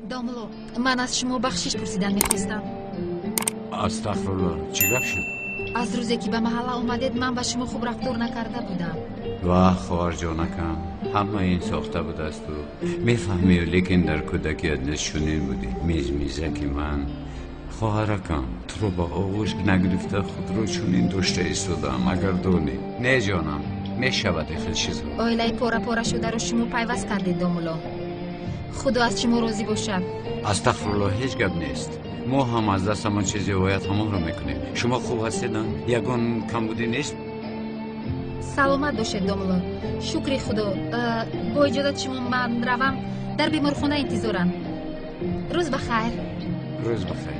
داملو من از شما بخشش پرسیدن میخواستم. استغفرالله، چی گپ شد؟ از روزی که به محله اومدید من به شما خوب رفتار نکرده بودم. واه خواهر جانکم، همه این ساخته بود است و میفهمی، لیکن در کودکیت نشونین بودی. میزمیزکی من خواهرکم تو رو با آغوش نگرفته خود رو چونین داشته ایستادم. اگر دونی نه جانم میشود خیلی چیزا. آیله پاره پاره شده رو شما پیوست کردید داملو. خدا از شما راضی باشد. استغفرالله، هیچ گپ نیست. ما هم از دستمان چیزی باید همون رو میکنیم. شما خوب هستید؟ یگان کمبودی نیست؟ سلامت باشید داملو. شکر خدا. با اجازت شما من روم، در بیمارخانه انتظارم. روز بخیر. روز بخیر.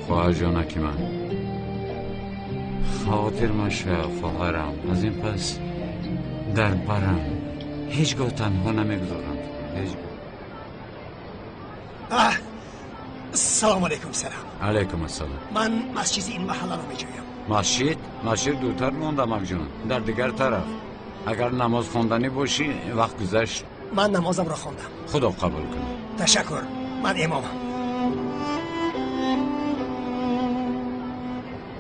خواهر جانکی من، خاطر مشه خواهرم، از این پس در برم هیچگاه تنها نمیگذارم. سلام علیکم. سلام. علیکم السلام. من مسجد این محله رو میجویم. مسجد دوتر مونده مگجون، در دیگر طرف. اگر نماز خواندنی باشی وقت گذشت. من نمازم را خواندم. خدا قبول کنه. تشکر. من امامم.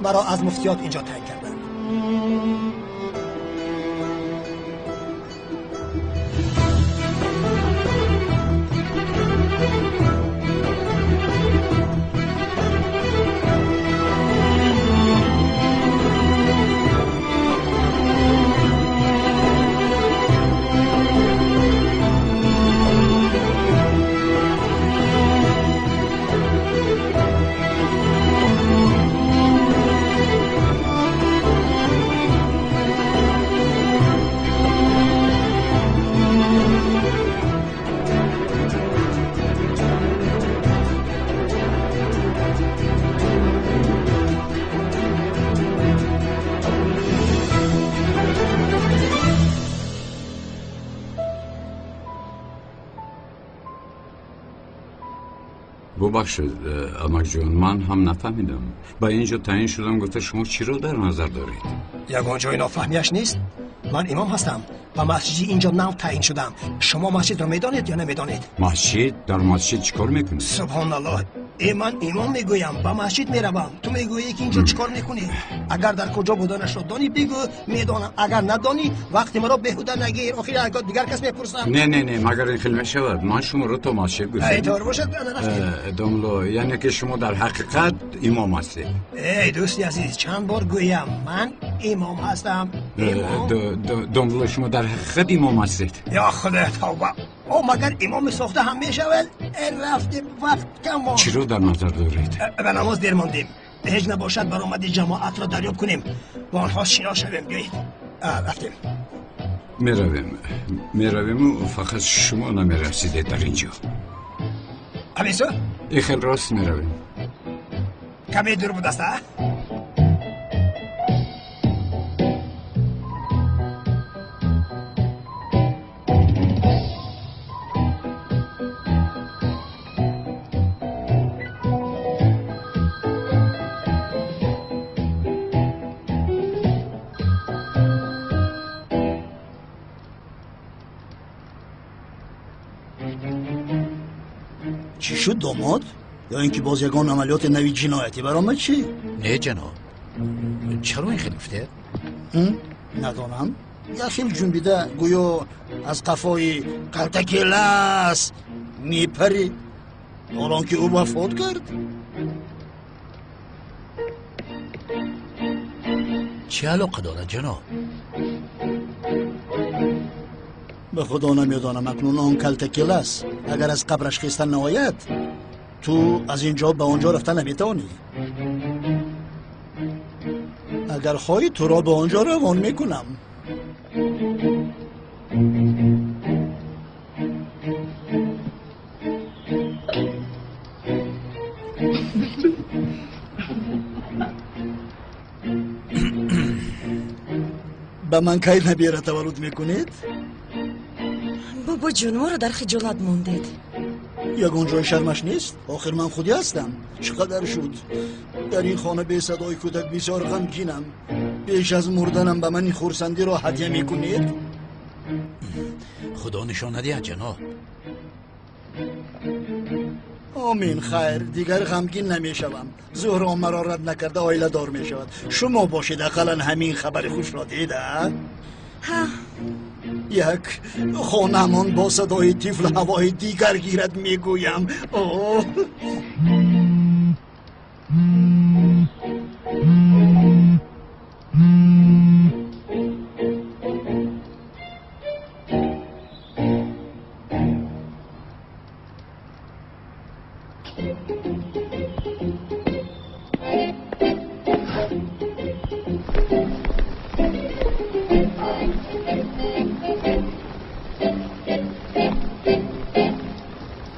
مرا از مفتیات اینجا تعیین کردن. ببخشید امک جان، من هم نفهمیدم. با اینجا تعیین شدم، گفته شما چی رو در نظر دارید؟ یگان جای نافهمیش نیست. من امام هستم و مسجد اینجا نو تعیین شدم. شما مسجد رو میدانید یا نمیدانید؟ مسجد؟ در مسجد چیکار میکنید؟ سبحان الله. من امام میگویم با مسجد میروم، تو میگویی که اینجا چیکار میکنی؟ اگر در کجا بودنش رو دانی بگو، میدانم. اگر ندانی وقتی مرا بهوده نگیر، آخر اگر دیگر کس میپرسم. نه مگر این خیلی میشود. من شما رو تو مسجد گفتم. اینطور باشد. داملو، یعنی که شما در حقیقت امام هستید؟ ای دوستی عزیز، چند بار گویم من امام هستم. داملو، شما در حقیقت امام هستید؟ یا خدا توبه. او مگر امام ساخته هم میشود؟ رفتیم وقت کم. چی رو در نظر دارید؟ به نماز دیر ماندیم. هیچ نباشد برآمد جماعت را دریافت کنیم، با آنها شنا شویم. بیایید. رفتیم. میرویم و فقط شما نمیرسیدید در اینجا. امیسو؟ این خیلی راست میرویم. کمی دور بود است. چی شد داماد؟ یا اینکه باز یگان عملیات نوی جنایتی برآمد؟ چی؟ نه جناب. چرا این خیلی گفته؟ ندانم. یا خیلی جنبیده گویا از قفای قلتک لس میپری حالان که او وفات کرد. چه علاقه دارد جناب؟ به خدا نمیدانم. اکنون آن کلتکلس اگر از قبرش خیستن نهایت، تو از اینجا به آنجا رفتن نمیتوانی. اگر خواهی تو را به آنجا روان میکنم. به من کی نبیره تولد میکنید؟ بابا جون، ما رو در خجالت موندید. یگان جای شرمش نیست؟ آخر من خودی هستم. چقدر شد در این خانه به صدای کودک بسیار غمگینم. پیش از مردنم به من این خورسندی را هدیه میکنید؟ خدا نشان ندهد جناب. آمین خیر، دیگر غمگین نمیشوم. زهرا مرا رد نکرده آیله دار میشود. شما باشید اقلا همین خبر خوش را دیده؟ ها یک خانمان با صدای طفل هوای دیگر گیرد میگویم. اوه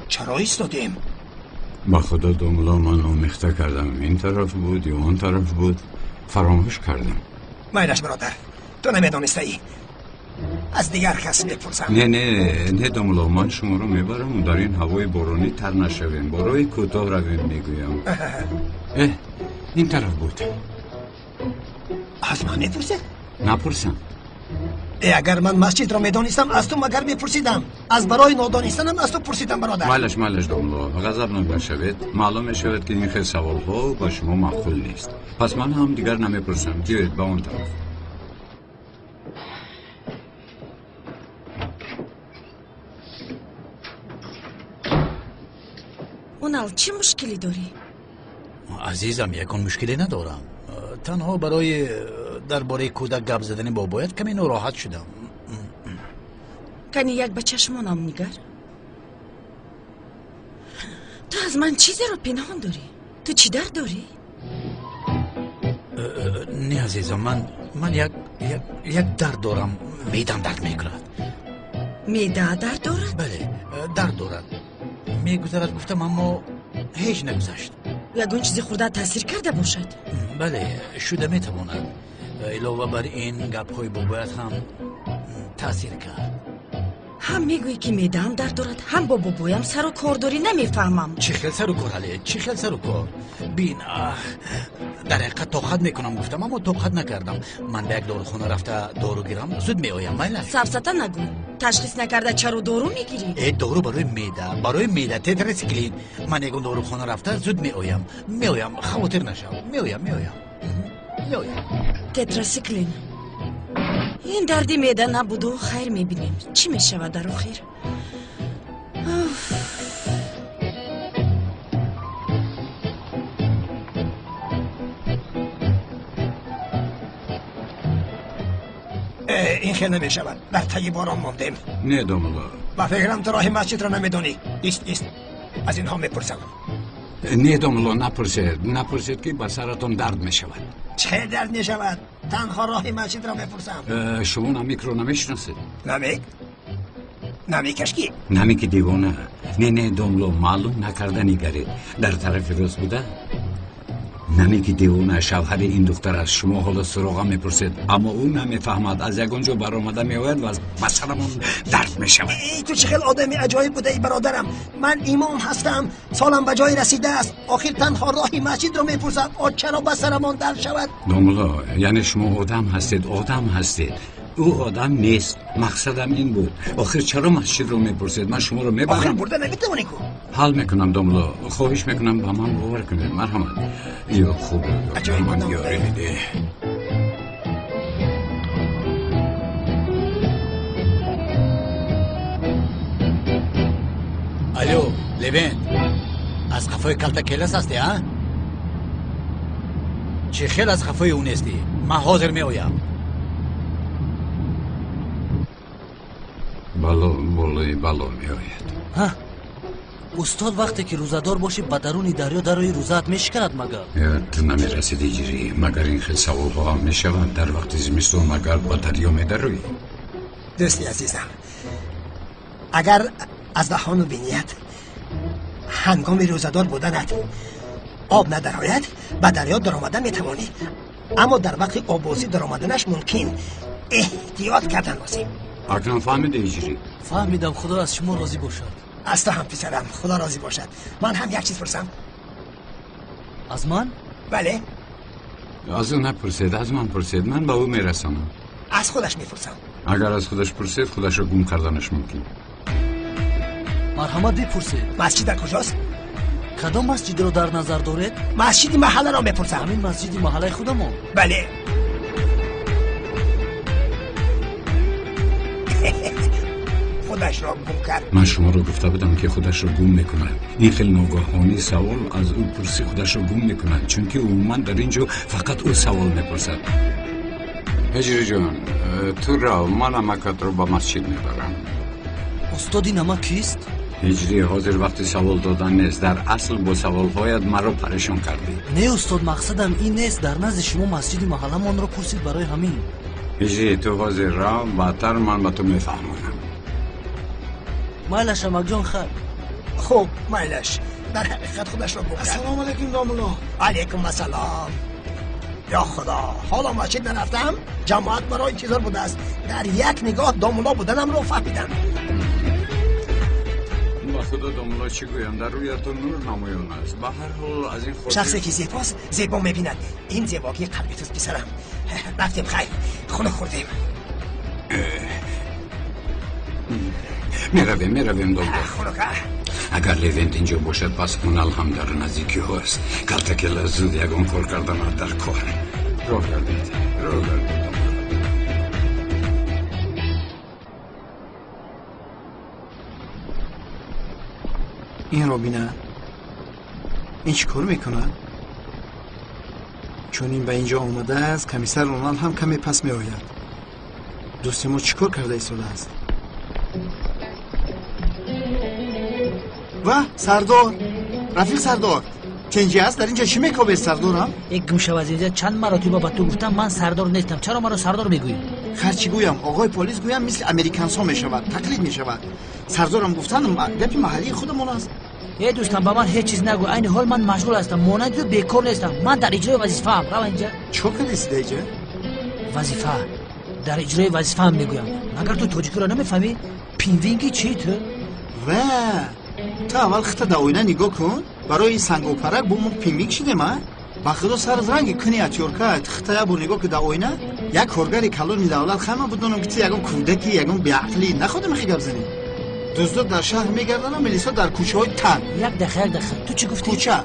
چرا ایستادیم؟ با خدا دوملا من آمیخته کردم این طرف بود یا اون طرف بود فراموش کردم. میلش برادر، تو نمیدانسته ای؟ از دیگر کس بپرسم. نه دوملا، من شما رو میبرم و در این هوای بارانی تر نشویم. برای کوتاه رویم میگویم. این طرف بود. از من میپرسه؟ نپرسم. اگر من مسجد را میدانستم از تو مگر میپرسیدم. از برای نادانستنم از تو پرسیدم برادر. مالش دوملا، غضب نباشید. معلوم میشود که این خیلی سوال ها با شما معقول نیست. پس من هم دیگر نمیپرسم. بیایید با اون طرف. اونال چه مشکلی داری؟ عزیزم یکون مشکلی ندارم. تنها برای درباره کودک گپ زدن با باید کمی ناراحت شدم. کنی یک به چشمانم نگر. تو از من چیزی رو پنهان داری؟ تو چی درد داری؟ نه عزیزم، من یک درد دارم. میدم درد میکند. میده درد دارد؟ بله درد دارد. میگذرد گفتم اما هیچ نگذشت. یگون چیزی خورده تاثیر کرده باشد؟ بله شده میتواند. علاوه بر این گپ های بابایت هم تاثیر کرد. هم میگویی که میدم درد دارد، هم با بابایم سر و کار داری. نمیفهمم چی خیل سر و کار حاله؟ چی خیل سر و کار؟ بین در حقیقت طاقت میکنم گفتم اما طاقت نکردم. من به یک داروخانه رفته دارو گیرم زود میآیم. میل سفسطه نگو. تشخیص نکرده چرا دارو میگیری؟ ای دارو برای میده تتراسیکلین. من یک داروخانه رفته زود میآیم. خاطر نشو. میآیم. تتراسیکلین. این دردی میده نبود و خیر میبینیم چی میشود در آخر. این خیلی نمیشود. در طی باران ماندیم. نه دوملا، و فکرم تو راه مسجد را نمیدانی. ایست از اینها میپرسم. نه دوملا، نپرسید که با سرتون درد میشود. چه درد میشود؟ تنها راه مسجد را میپرسم. شما نمیک رو نمیشناسید؟ نمیکش کی؟ نمیک دیوانه. نه دوملا، معلوم نکرده نگرید. در طرف راست بوده؟ نمیک دیوانه شوهر این دختر از شما حالا سراغم میپرسید، اما او نمیفهمد. از یگونجا برآمده میآید و مثلمون درد میشود. تو چه خیلی آدمی عجایب بوده ای برادرم. من امام هستم، سالم به جای رسیده است. آخر تنها راهی مسجد رو میپرسم. چرا به سرمان درد شود؟ دوملا، یعنی شما آدم هستید. او آدم نیست. مقصدم این بود. آخر چرا مسجد رو میپرسید؟ من شما رو میبرم. آخر برده نمیتونی کو. حل میکنم دوملا، خواهش میکنم با من باور کنید. مرحمت. یا خوبه من یاریده. الو لوین، از خفای کلتا کلاس هستی ها؟ چه خیل از خفای اون هستی؟ من حاضر میآیم. بلا میآید. ها استاد وقتی که روزدار باشی با درون دریا درای روزت میشکند مگر؟ یاد نمیرسید جیری. مگر این خیلی سوال ها هم میشوند در وقت زمستون مگر با دریا میدروی؟ دوستی عزیزم، اگر از دهانو بینیت هنگام روزدار بودنت آب ندرآید به دریا درآمدن میتوانی، اما در وقت آبوزی درآمدنش ممکن. احتیاط کردن لازم. اکنون فهمیده ایجوری؟ فهمیدم. خدا از شما راضی باشد. از تو هم پسرم، خدا راضی باشد. من هم یک چیز پرسم. از من؟ بله. از اون نپرسید، از من پرسید. من با او میرسانم. از خودش میپرسم. اگر از خودش پرسید خودش رو گم کردنش ممکن. марҳамат бипурсед. مسجد کجاست؟ کدام مسجد رو در نظر دارید؟ مسجد محله را بپرسم. همین مسجد محله خودمون. بله. خودش را گم کرد. من شما رو گفته بودم که خودش رو گم میکنه. این خیلی ناگهانی سوال از او پرسی خودش رو گم میکنه، چون که عموما در اینجا فقط او سوال میپرسد. هجری جان، تو را من امکت رو با مسجد میبرم. استاد نما کیست؟ هجری حاضر وقتی سوال دادن نیست، در اصل با سوال هایت مرا پریشان کردی. نه استاد، مقصدم این نیست. در نزد شما مسجد محله من رو پرسید برای همین. هجری تو حاضر را بعدتر من با تو میفهمونم. مایلش امک جان خیر. خوب مایلش در حقیقت خودش را گم کرد. السلام علیکم داملا. علیکم السلام. یا خدا، حالا مسجد نرفتم، جماعت برای انتظار بوده است. در یک نگاه داملا بودنم رو فهمیدم. با خدا داملا چی گویم، در روی تو نور نمایان است. به هر حال از این خود شخصی که زیباست زیبا میبیند. این زیباگی قلبی توست پسرم. رفتیم خیر، خونه خوردیم. میرویم داملا. خونه که اگر لیوینت اینجا باشد پس اونال هم در نزدیکی هست. کلتکل زود یگان کار کردن در کار. راه گردید. این رو بینه. این چی کار میکنه؟ چون این به اینجا آمده است کمیسر رونالد هم کمی پس می آید. دوست ما چی کار کرده ایستاده است؟ و سردار، رفیق سردار، چنجی است؟ در اینجا چی میکوبه سردارم؟ یک گوشه از اینجا چند مرتبه با تو گفتم من سردار نیستم. چرا مرا سردار میگویی؟ خرچی گویم آقای پلیس گویم مثل امریکنس ها میشود، تقلید میشود. سردارم گفتن گپ محلی خودمون است. ای دوستم با من هیچ چیز نگو. این حال من مشغول هستم، مانند تو بیکار نیستم. من در اجرای وظیفه ام. رو اینجا چو کلیسی اینجا؟ وظیفه، در اجرای وظیفه ام میگویم. مگر تو تاجیکی رو نمیفهمی؟ پینوینگی چی تو؟ و تا اول خطه دا اوینه نگاه کن. برای این سنگ و پرک بومون پینوینگ شدیم ها؟ با خدا سر از رنگی کنی اتیورکا خطه با نگاه که دا اوینه یک کارگری کلون دولت خیمه بدونم که یکم کودکی یکم بیعقلی نخودم خیلی گپ زنی. دزدا در شهر میگردن و ملیسا در کوچه های تن. یک دقیقه تو چی گفتی؟ کوچه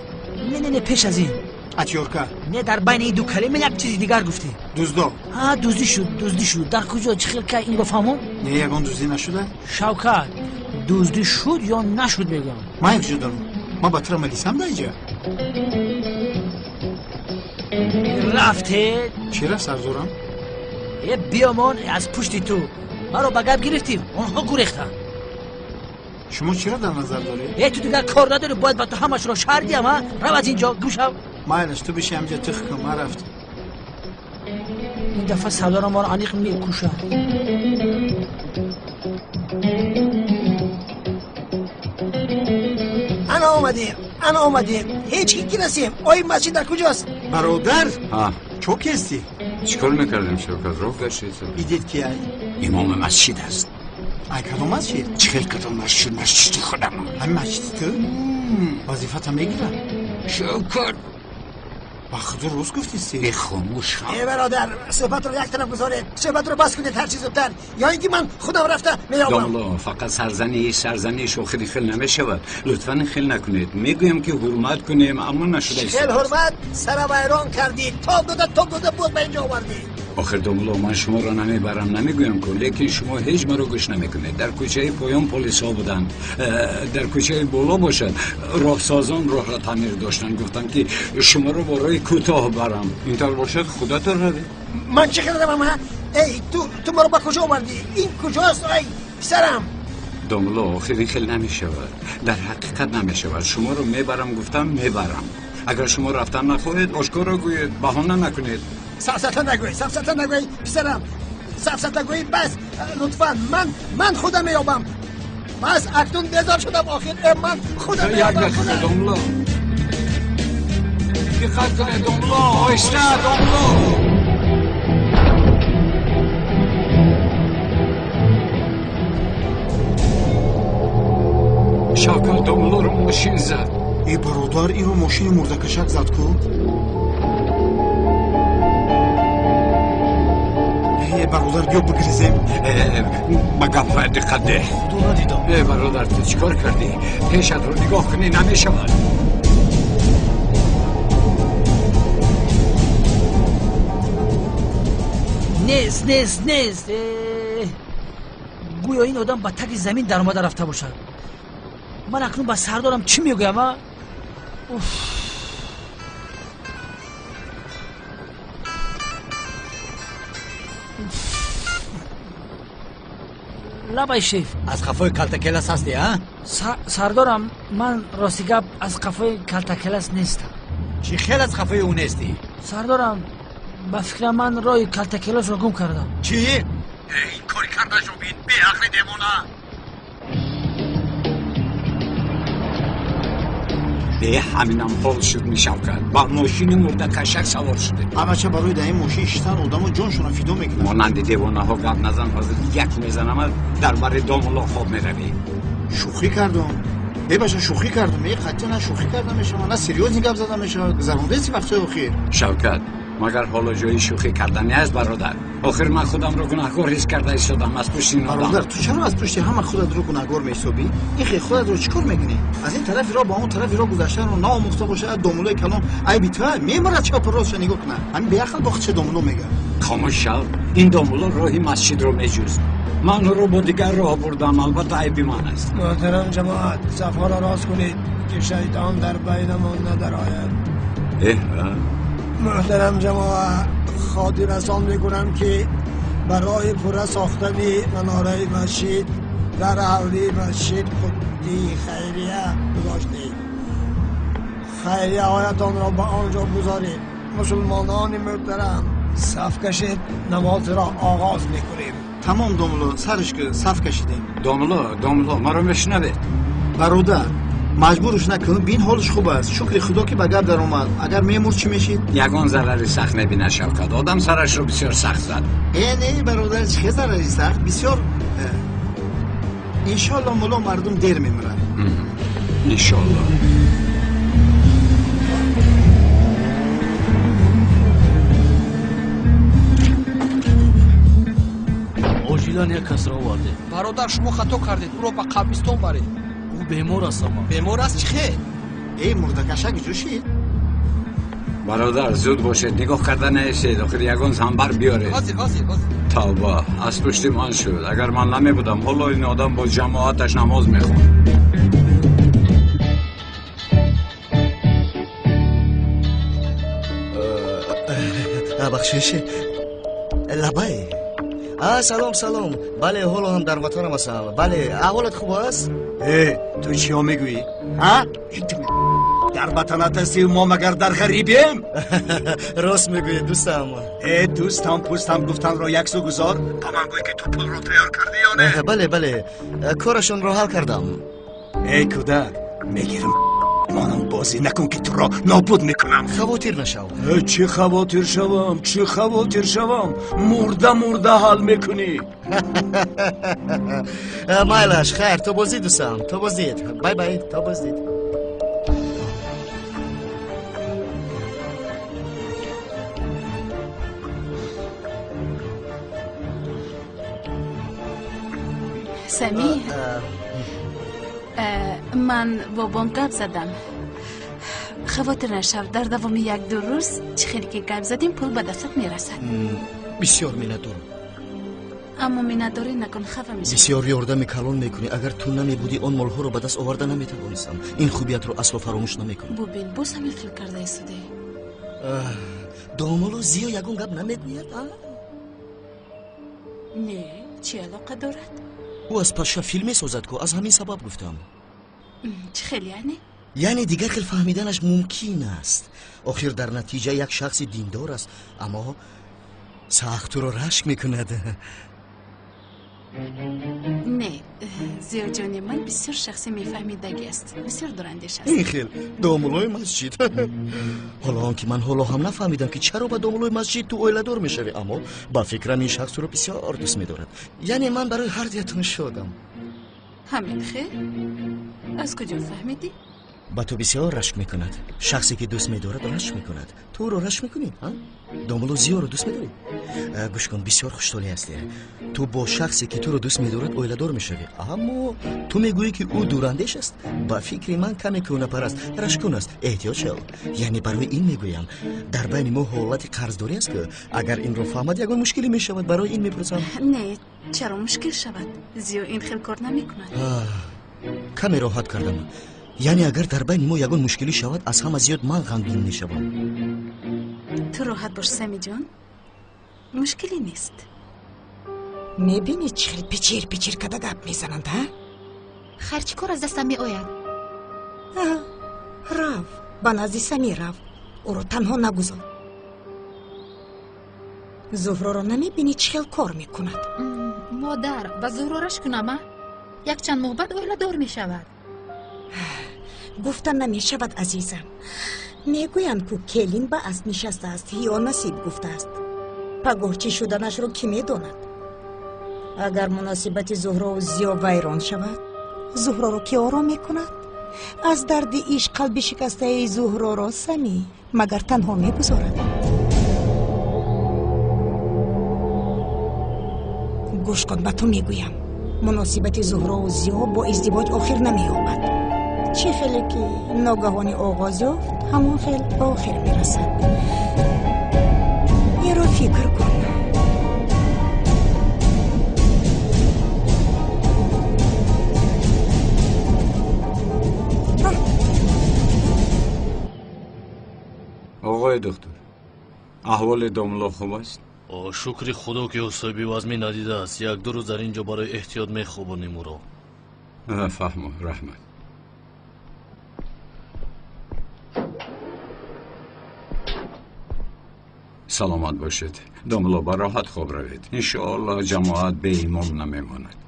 نه پیش از این اتیورکا. نه، در بین این دو کلمه یک چیز دیگر گفتی. دزدا. ها دزدی شد. در کجا چه خیلی که این بفهمم؟ نه یکم دزدی نشده؟ شوکت، دزدی شد یا نشد میگم. من یک جدارم. ما بطر ملیسم دا اینجا. رفته؟ چی رفت سردارم؟ یه بیامان از پشت تو ما رو بگب گرفتیم، اونها گریختن. شما چرا در نظر دارید؟ ای تو دیگر کار نداری، باید با تو همش رو شهر دیم ها؟ رو از اینجا گوشم. مایلش تو بشی همجا تخ کن. ما رفت. این دفعه سردار ما رو عنیق میکوشه. انا آمدیم. هیچ کی نسیم. آی مسجد در کجاست؟ برادر ها چو کستی؟ چیکار میکردیم شوکت؟ راه گشتید؟ ایدید کی ای؟ امام مسجد است. ای کدوم مسجد؟ چخیل کدام مسجد خودم. همین مسجد تو؟ وظیفت هم میگیرم. شوکت با خدا روز گفتی سی؟ ای خاموش هم. ای برادر، صحبت رو یک طرف گذارید. صحبت رو بس کنید هر چیز زودتر، یا اینکه من خودم رفته میابم. داملا فقط سرزنی شوخی خیل نمیشود. لطفا خیل نکنید. میگویم که حرمت کنیم اما نشده است. خیل حرمت سر ویران کردی. تا داده بود به اینجا آوردی. آخر داملا من شما را نمیبرم، نمیگویم که، لیکن شما هیچ مرا گوش نمیکنید. در کوچه پایان پلیس ها بودن، در کوچه بالا باشد راهسازان راه را تعمیر داشتن، گفتن که شما را برای کوتاه برم. اینطور باشد خدا تو را بده. من چه کردم ها؟ ای تو مرا با کجا آوردی؟ این کجاست ای پسرم؟ داملا آخر خیلی نمیشود، در حقیقت نمیشود. شما رو میبرم گفتم میبرم. اگر شما رفتن نخواهید آشکارا گویید، بهانه نکنید. سفسطه نگوی پسرم، سفسطه نگوی. بس لطفا من خودم میابم. بس اکنون بیزار شدم. آخر من خودم میابم. داملا دقت کنید داملا، آهسته داملا. شاکر داملا رو ماشین زد. ای برادر این رو ماشین مردکشک زد کو؟ برادر بیا بگریزیم. با گپ دقت ده. خدا ندیدم. برادر تو چیکار کردی؟ پیشت رو نگاه کنی نمیشود. نیست گویا این آدم با تک زمین در اومده رفته باشد. من اکنون با سردارم چی میگویم ها؟ لبای شیف از قفای کلتکلس هستی ها؟ سردارم من راستی گپ از قفای کلتکلس نیستم. چی خیلی از قفای اون هستی؟ سردارم با فکر من رای کلتکلس رو گم کردم. چی؟ این کاری کرده شو بین بی عقل دیمونه. به همینم حال شد میشم کرد. با ماشین مرده کشک سوار شده. اما چه برای در این ماشین شتن آدم و جانشون رو فیدا میکنن. مانند دیوانه ها گپ نزن. حاضر یک میزنم در بر داملا خواب میروی. شوخی کردم. باشا شوخی کردم. قطعا نه شوخی کردم میشه. نه سریوز گپ زدم میشه. زرونده سی وقت اخیر. شوکت مگر حالا جای شوخی کردنی است برادر؟ آخر من خودم رو گناهکار حس کرده شدم از پشت این آدم. برادر تو چرا از پشت همه خودت رو گناهکار میحسابی؟ این خودت رو چیکار میکنی؟ از این طرف را با اون طرف را گذشتن و ناموخته باشه دامولای کلام ای بی تو میمره چپ راست نگاه کنه. همین بی عقل با چه دامولو میگه. خاموش شو. این دامولا راهی مسجد رو میجوز. من رو با دیگر راه بردم. البته عیبی من است. محترم جماعت صفا را راست کنید که شیطان در بینمان ندرآید. محترم جماعت خاطر رسان میکنم که برای پره ساختن مناره مسجد در حولی مسجد خودی خیریه گذاشتید. خیریه هایتان را به آنجا گذارید. مسلمانان محترم صف کشید نماز را آغاز میکنیم. تمام دامولو سرش که صف کشیدیم. داملا ما رو میشنوید. برادر مجبورش نکن. بین حالش خوب است. شکر خدا که به گپ در اومد. اگر میمرد چی میشید؟ یگان ضرری سخت نبینه شوکت. آدم سرش رو بسیار سخت زد. نه برادر چه ضرری سخت؟ بسیار انشالله مولا مردم دیر میمرن. انشالله. آجیلان یک کس را آورده. برادر شما خطا کردید. او را به قبرستان برید. او بیمار است اما. بیمار است چه؟ ای مرده کشک جوشید. برادر زود باشید. نگاه کردن نیستید. آخر یگان زنبر بیاره. حاضر. توبه از پشت من شد. اگر من نمی بودم حالا این آدم با جماعتش نماز میخوند. بخشش لبای سلام. بله حالا هم در وطنم هستم. بله احوالت خوب است؟ تو چی ها میگویی؟ ها؟ در وطنت هستی ما مگر در غریبیم؟ راست میگویی دوستم. دوستم پوستم گفتن را یک سو گذار. تا من گوی که تو پول رو تیار کردی یا نه؟ بله کارشون رو حل کردم. ای کودک میگیرم مانم بازی نکن که تو را نابود میکنم. خواطر نشو. چه خواطر شوم؟ مرده حل میکنی. مایلش خیر تو بازی دوستم. تو بازید. بای تو بازید. سمی من با بانک گپ زدم. خواطر نشو در دوام 1-2 روز چه خیلی که گپ زدیم پول به دستت میرسد. بسیار مینتون. اما مینتداری نکن خفه میشم. بسیار یاردم کلان میکنی. اگر تو نمی بودی آن مالها رو به دست آورده نمیتوانستم. این خوبیت رو اصلا فراموش نمیکنم. ببین باز هم فکر کرده ایستاده. دامولو زیو یگون گپ نمیگوید؟ نه چه علاقه دارد؟ او از پاشا فیلمی سازد که از همین سبب گفتم. چه خیلی یعنی دیگر خیلی فهمیدنش ممکن است. آخر در نتیجه یک شخص دیندار است اما سخت رو رشک میکند. نه زیو جان من بسیار شخصی میفهمیدگی است. بسیار دراندش است. این خیل دامولای مسجد. حالا آنکه من حالا هم نفهمیدم که چرا با دامولای مسجد تو اویلدار میشوی اما با فکرم این شخص رو بسیار دوست میدارد. یعنی من برای هر دیتون شدم. همین خیر؟ از کجا فهمیدی؟ ба ту бисёр рашк мекунад. Шахсе ки дӯст медорад рашк мекунад. туро рашк мекунӣ? домуло зиёро дӯст медорӣ? гӯш кун, бисёр хуштолӣ ҳастӣ. ту бо шахсе ки туро дӯст медорад оиладор мешавӣ, аммо ту мегӯӣ ки ӯ дурандеш аст. ба фикри ман каме кӯнапар аст, рашкун аст. эҳтиёт шав. яъне барои ин мегӯям, дар байни мо ҳолати қарздорӣ аст ки агар инро фаҳмад ягон мушкиле мешавад. барои ин мепурсам. не чаро мушкил шавад? зиё ин хел кор намекунад. каме роҳат кардам. яъне агар дар байни мо ягон мушкилӣ шавад, аз ҳама зиёд ман ғамгин мешавам. ту роҳат бош самиҷон, мушкиле нест. мебинӣ чӣ хел пичир када гап мезананд? хайр чӣ кор аз дастам меояд? рав ба назди сами рав, ӯро танҳо нагузор. зуҳроро намебинӣ чӣ хел кор мекунад? модар ба зуҳрораш кунама? якчанд моҳ баъд оиладор мешавад. гуфта намешавад азизам. мегӯянд ку келин ба аст нишастааст ё насиб гуфтааст. пагоҳ чӣ шуданашро кӣ медонад? агар муносибати зуҳрову зиё вайрон шавад, зуҳроро кӣ ором мекунад? аз дарди ишқ қалби шикастаи зуҳроро сами магар танҳо мегузорад? гӯш кун, ба ту мегӯям, муносибати зуҳрову зиё бо издивоҷ охир намеёбад. чӣ хеле ки ногаҳони оғоз ёфт, ҳамон хел ба охир мерасад. инро фикр кун. оғои доктор, аҳволи домло хуб аст? шукри худо ки ҳисоби вазми надидааст. як ду рӯз дар ин ҷо барои эҳтиёт мехобонем ӯро. фаҳмо, раҳмат. саломат бошед. домло ба роҳат хоб равед. иншоаллоҳ ҷамоат беимом намемонад.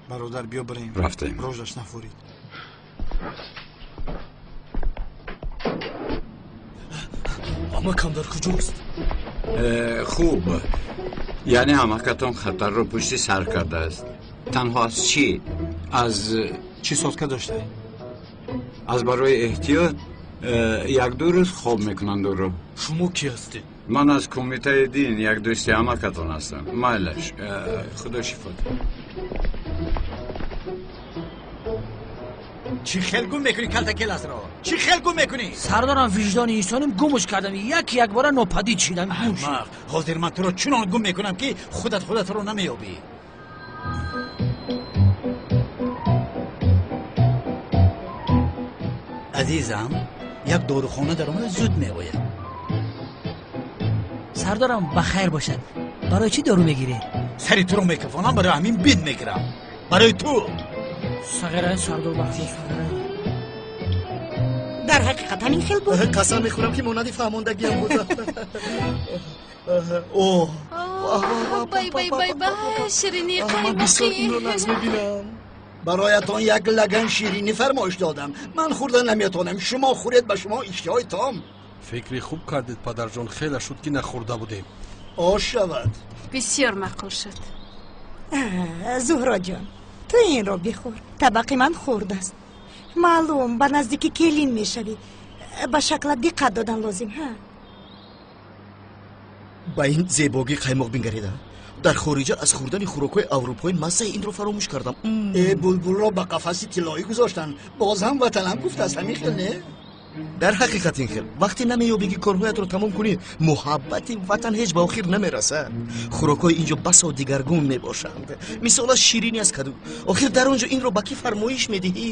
бародар биё барем. рафтаем. рождаш нафурид. амакам дар куҷост? хуб, яъне амакатон хатарро пушти сар кардааст. танҳо аз чӣ? аз чӣ сотка доштае? аз барои эҳтиёт як ду рӯз хоб мекунанд ӯро. шумо кӣ ҳастед? ман аз кумитаи дин як дӯсти амакатон ҳастам. майлаш, худо шифо диҳад. чӣ хел гум мекунӣ калтакеласро? чӣ хел гум мекунӣ? сардорам виҷдони инсоним гумуш кардам, як бора нопадид шидам. аҳмақ, ҳозир ман туро чунон гум мекунам ки худатро намеёбӣ. азизам, як дорухона дар омада зуд меояд. сардорам ба хайр бошад. барои чӣ дору мегирӣ? сари туро мекафонам, барои ҳамин бинт мегирам. барои ту. сағира сардор бахшиш. дар ҳақиқат ҳамин хел буд. қасам мехӯрам ки монанди фаҳмондагиам буд. ширини ман бисёр инро нағз мебинам. бароятон як лаган ширинӣ фармоиш додам. ман хӯрда наметонам. шумо хӯред, ба шумо иштиҳои том. фикри хуб кардед падарҷон, хеле шуд ки нахӯрда будем. ош шавад. бисёр маъқул шуд. зуҳроҷон, ту инро бихӯр. табақи ман хурд аст. маълум ба наздики келин мешавӣ. ба шакла диққат додан лозим. ба ин зебогӣ қаймоқ бингарида. дар хориҷа аз хӯрдани хӯрокҳои аврупоӣ маззаи инро фаромӯш кардам. булбулро ба қафаси тиллоӣ гузоштан. боз ҳам ватанам гуфтааст. ҳамин хел не? дар ҳақиқат ин хел вақте намеёбӣ ки корҳоятро тамом кунӣ, муҳаббати ватан ҳеҷ ба охир намерасад. хӯрокҳои инҷо басо дигаргун мебошанд. мисолаш ширинӣ аз каду. охир дар он ҷо инро ба кӣ фармоиш медиҳӣ?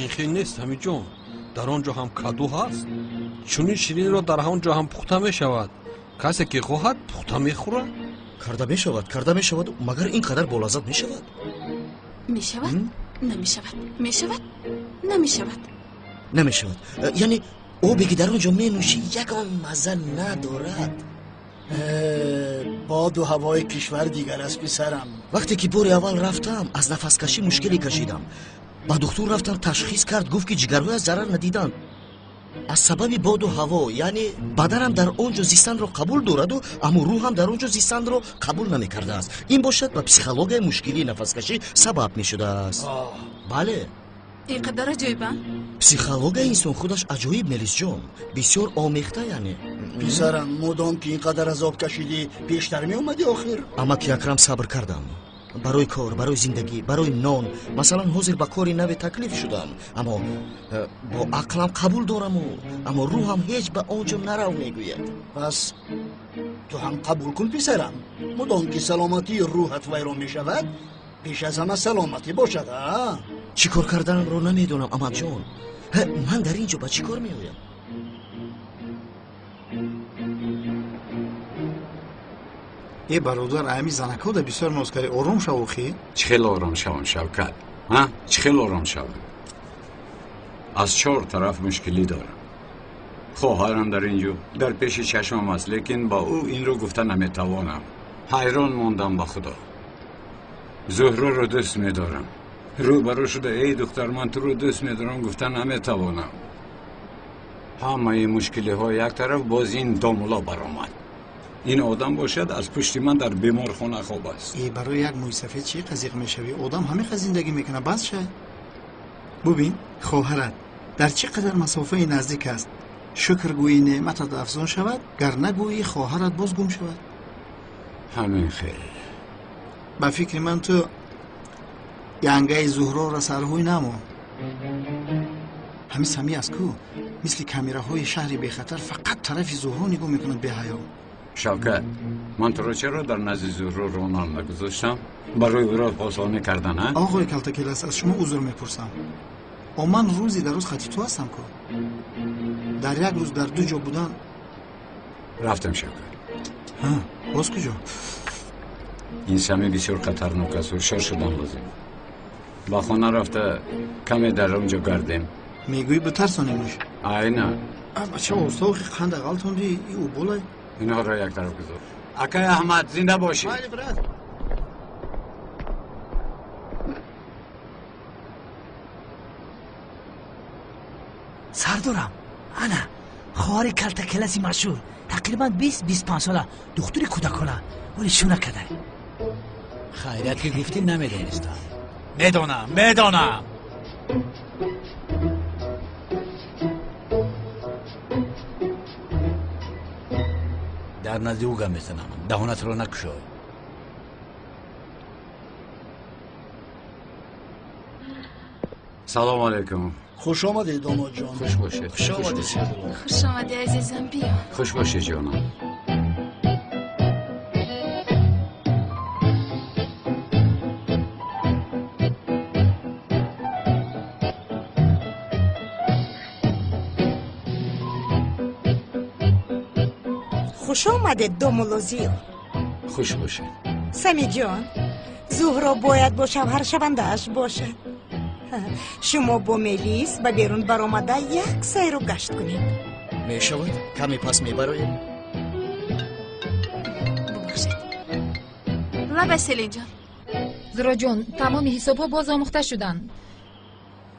ин хел нест ҳамиҷон. дар он ҷо ҳам каду ҳаст. чунин ширинро дар ҳамон ҷо ҳам пухта мешавад. касе ки хоҳад пухта мехӯрад. карда мешавад, магар ин қадар болаззат мешавад? мешавад? намешавад. мешавад? намешавад. намешавад. яъне обе ки дар он ҷо менӯшӣ ягон мазза надорад. боду ҳавои кишвар дигар аст писарам. вақте ки бори аввал рафтам, аз нафаскашӣ мушкиле кашидам. ба духтур рафтам, ташхис кард, гуфт ки ҷигарҳояш зарар надиданд. аз сабаби боду ҳаво, яъне баданам дар он ҷо зистанро қабул дораду аммо рӯҳам дар он ҷо зистанро қабул намекардааст. ин бошад ба психологияи мушкилии нафаскашӣ сабаб мешудааст. бале. اینقدر عجیبه؟ پسیخولوژی انسان خودش عجیب ملیس جان بسیار آمیخته یعنی پسرم مدام که اینقدر عذاب کشیدی پیشتر می اومدی آخر اما که اکرم صبر کردم برای کار برای زندگی برای نان مثلا حاضر به کاری نو تکلیف شدم اما با عقلم قبول دارم اما روحم هیچ به آنجا نرو میگوید پس تو هم قبول کن پسرم مدام که سلامتی روحت ویران می شود پیش از همه سلامتی باشد چی کار کردنم رو نمیدونم اما جان من در اینجا با چی کار میایم ای برادر امی زنکو دا بسیار نوزکاری آرام شو خی چه خیلی آرام شوم شوکت ها چه خیلی آرام شوم از 4 طرف مشکلی دارم خواهرم در اینجا در پیش چشمم است لیکن با او این رو گفتن نمیتوانم حیران موندم با خدا زهره رو دوست میدارم روبرو شده ای دختر من تو رو دوست میدارم گفتن نمیتوانم همه این مشکلی ها یک طرف باز این دامولا برآمد این آدم باشد از پشت من در بیمارخانه خواب است ای برای یک موی سفید چی قزیق میشوی آدم همه زندگی میکنه بس شه ببین خواهرت در چه قدر مسافه نزدیک است شکر گویی نعمتت افزون شود گر نگویی خواهرت باز گم شود همین خیلی با فکر من تو ینگه زهرا را سرهوی نمو همین سمی از کو مثل کامیراهای شهری به خطر فقط طرف زهرا نگاه میکنند به حیا شوکت من تو رو چرا در نزد زهرا رونان نگذاشتم برای او را پاسخ کردن ها آقای کلتکلس از شما عذر میپرسم و من روزی در روز خطی تو هستم که در یک روز در 2 جا بودن رفتم شوکت باز کجا این سمی بسیار خطرناک است و شر شدن لازم با خانه رفته کمی در اونجا گردیم میگویی بترسانیمش ای نه بچه استاقی خند اقلتون دی او بولای اینها را یک طرف گذار اکای احمد زنده باشی سردارم انا خواهر کلتکلسی مشهور تقریبا 20-25 ساله دختری کودکانه ولی شونه کده خیرت که گفتی نمیدونستم میدونم در نزد او گم میزنم دهانت رو نکشای سلام علیکم خوش آمدید داماد جان خوش باشید خوش آمدید خوش آمدی عزیزم بیا خوش باشید جانم خوش آمدید دومولوزیو خوش باشید سمی جان زهرا باید با شوهر شونده‌اش باشد شما با ملیس به بیرون برآمده یک سیر رو گشت کنید میشود کمی پس میبرایم ببخشید لبه سلین جان زهرا جان تمام حساب ها باز آموخته شدن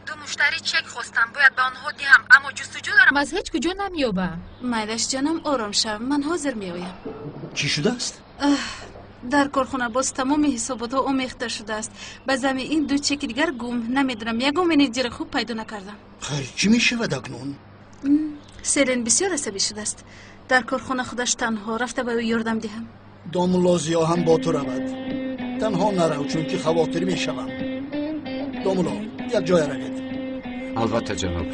2 مشتری چک خواستم باید به آنها دهم اما جستجو دارم از هیچ کجا نمیابم مایلش جانم آرام شو من حاضر میایم چی شده است؟ در کارخانه باز تمام حسابات ها آمیخته شده است به زمین این 2 چک دیگر گم نمیدونم یکم منیجر خوب پیدا نکردم خیر چی میشود اکنون؟ سیلین بسیار عصبی شده است در کارخانه خودش تنها رفته به او یاردم دهم دامولازیا هم با تو رود تنها نرو چون که خواطری میشوم دامولا یک جای روید البته جناب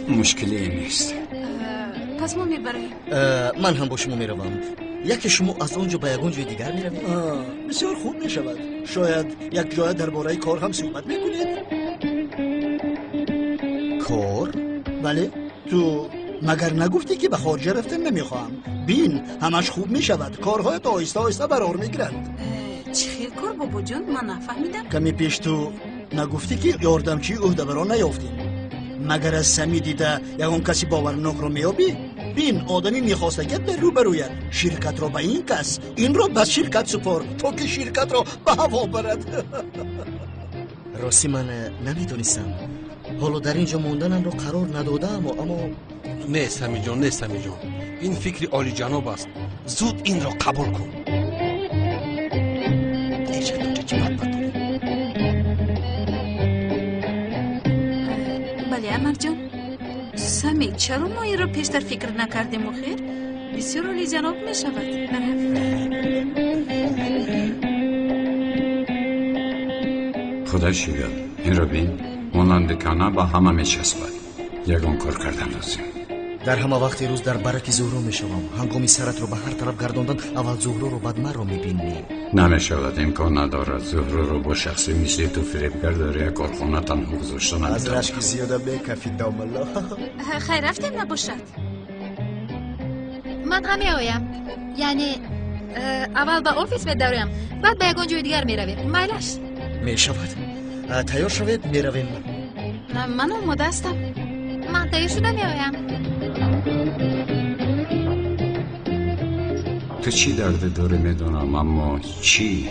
مشکلی نیست پس ما میبریم من هم با شما میروم یکی شما از اونجا به یکون جای دیگر میروید بسیار خوب میشود شاید یک جای درباره کار هم صحبت میکنید کار؟ بله تو مگر نگفتی که به خارجه رفتن نمیخواهم بین همش خوب میشود کارهایت آهسته آهسته برار میگیرند چی خیلی کار بابا جان من نفهمیدم کمی پیش تو نگفتی که یاردمچی عهده برا نیافتیم مگر از سمی دیده یکون کسی باورناک رو میابی بین آدمی میخواستگت به روبرویت شرکت را به این کس این را به شرکت سپار تا که شرکت را به هوا برد راستی من نمیدونستم حالا در اینجا موندنم رو قرار ندادم اما نه سمی جان این فکر عالی جناب است زود این را قبول کن بله امک جان. سمی چرا ما این را پیشتر فکر نکردیم آخر؟ بسیار عالی جناب می شود. خدا شکر این رو بین مانند کانا با همه می چسبد. یگان کار کردن لازم. در همه وقت روز در برک زهرا می شوم. هنگامی سرت رو به هر طرف گرداندن اول زهرا رو بعد من رو می بینی. نمی شود امکان ندارد زهرا رو با شخصی مثل تو فریبگر در یک کارخانه تنها گذاشتن. از رشک زیاده بکفی داملا. خیر رفتیم نباشد. من هم میایم. یعنی اول به آفیس بداریم بعد به یکان جای دیگر میرویم. میلش می شود. تیار شوید میرویم. من آماده هستم. من تیار شده میایم. تو چی درد داره میدونم اما چی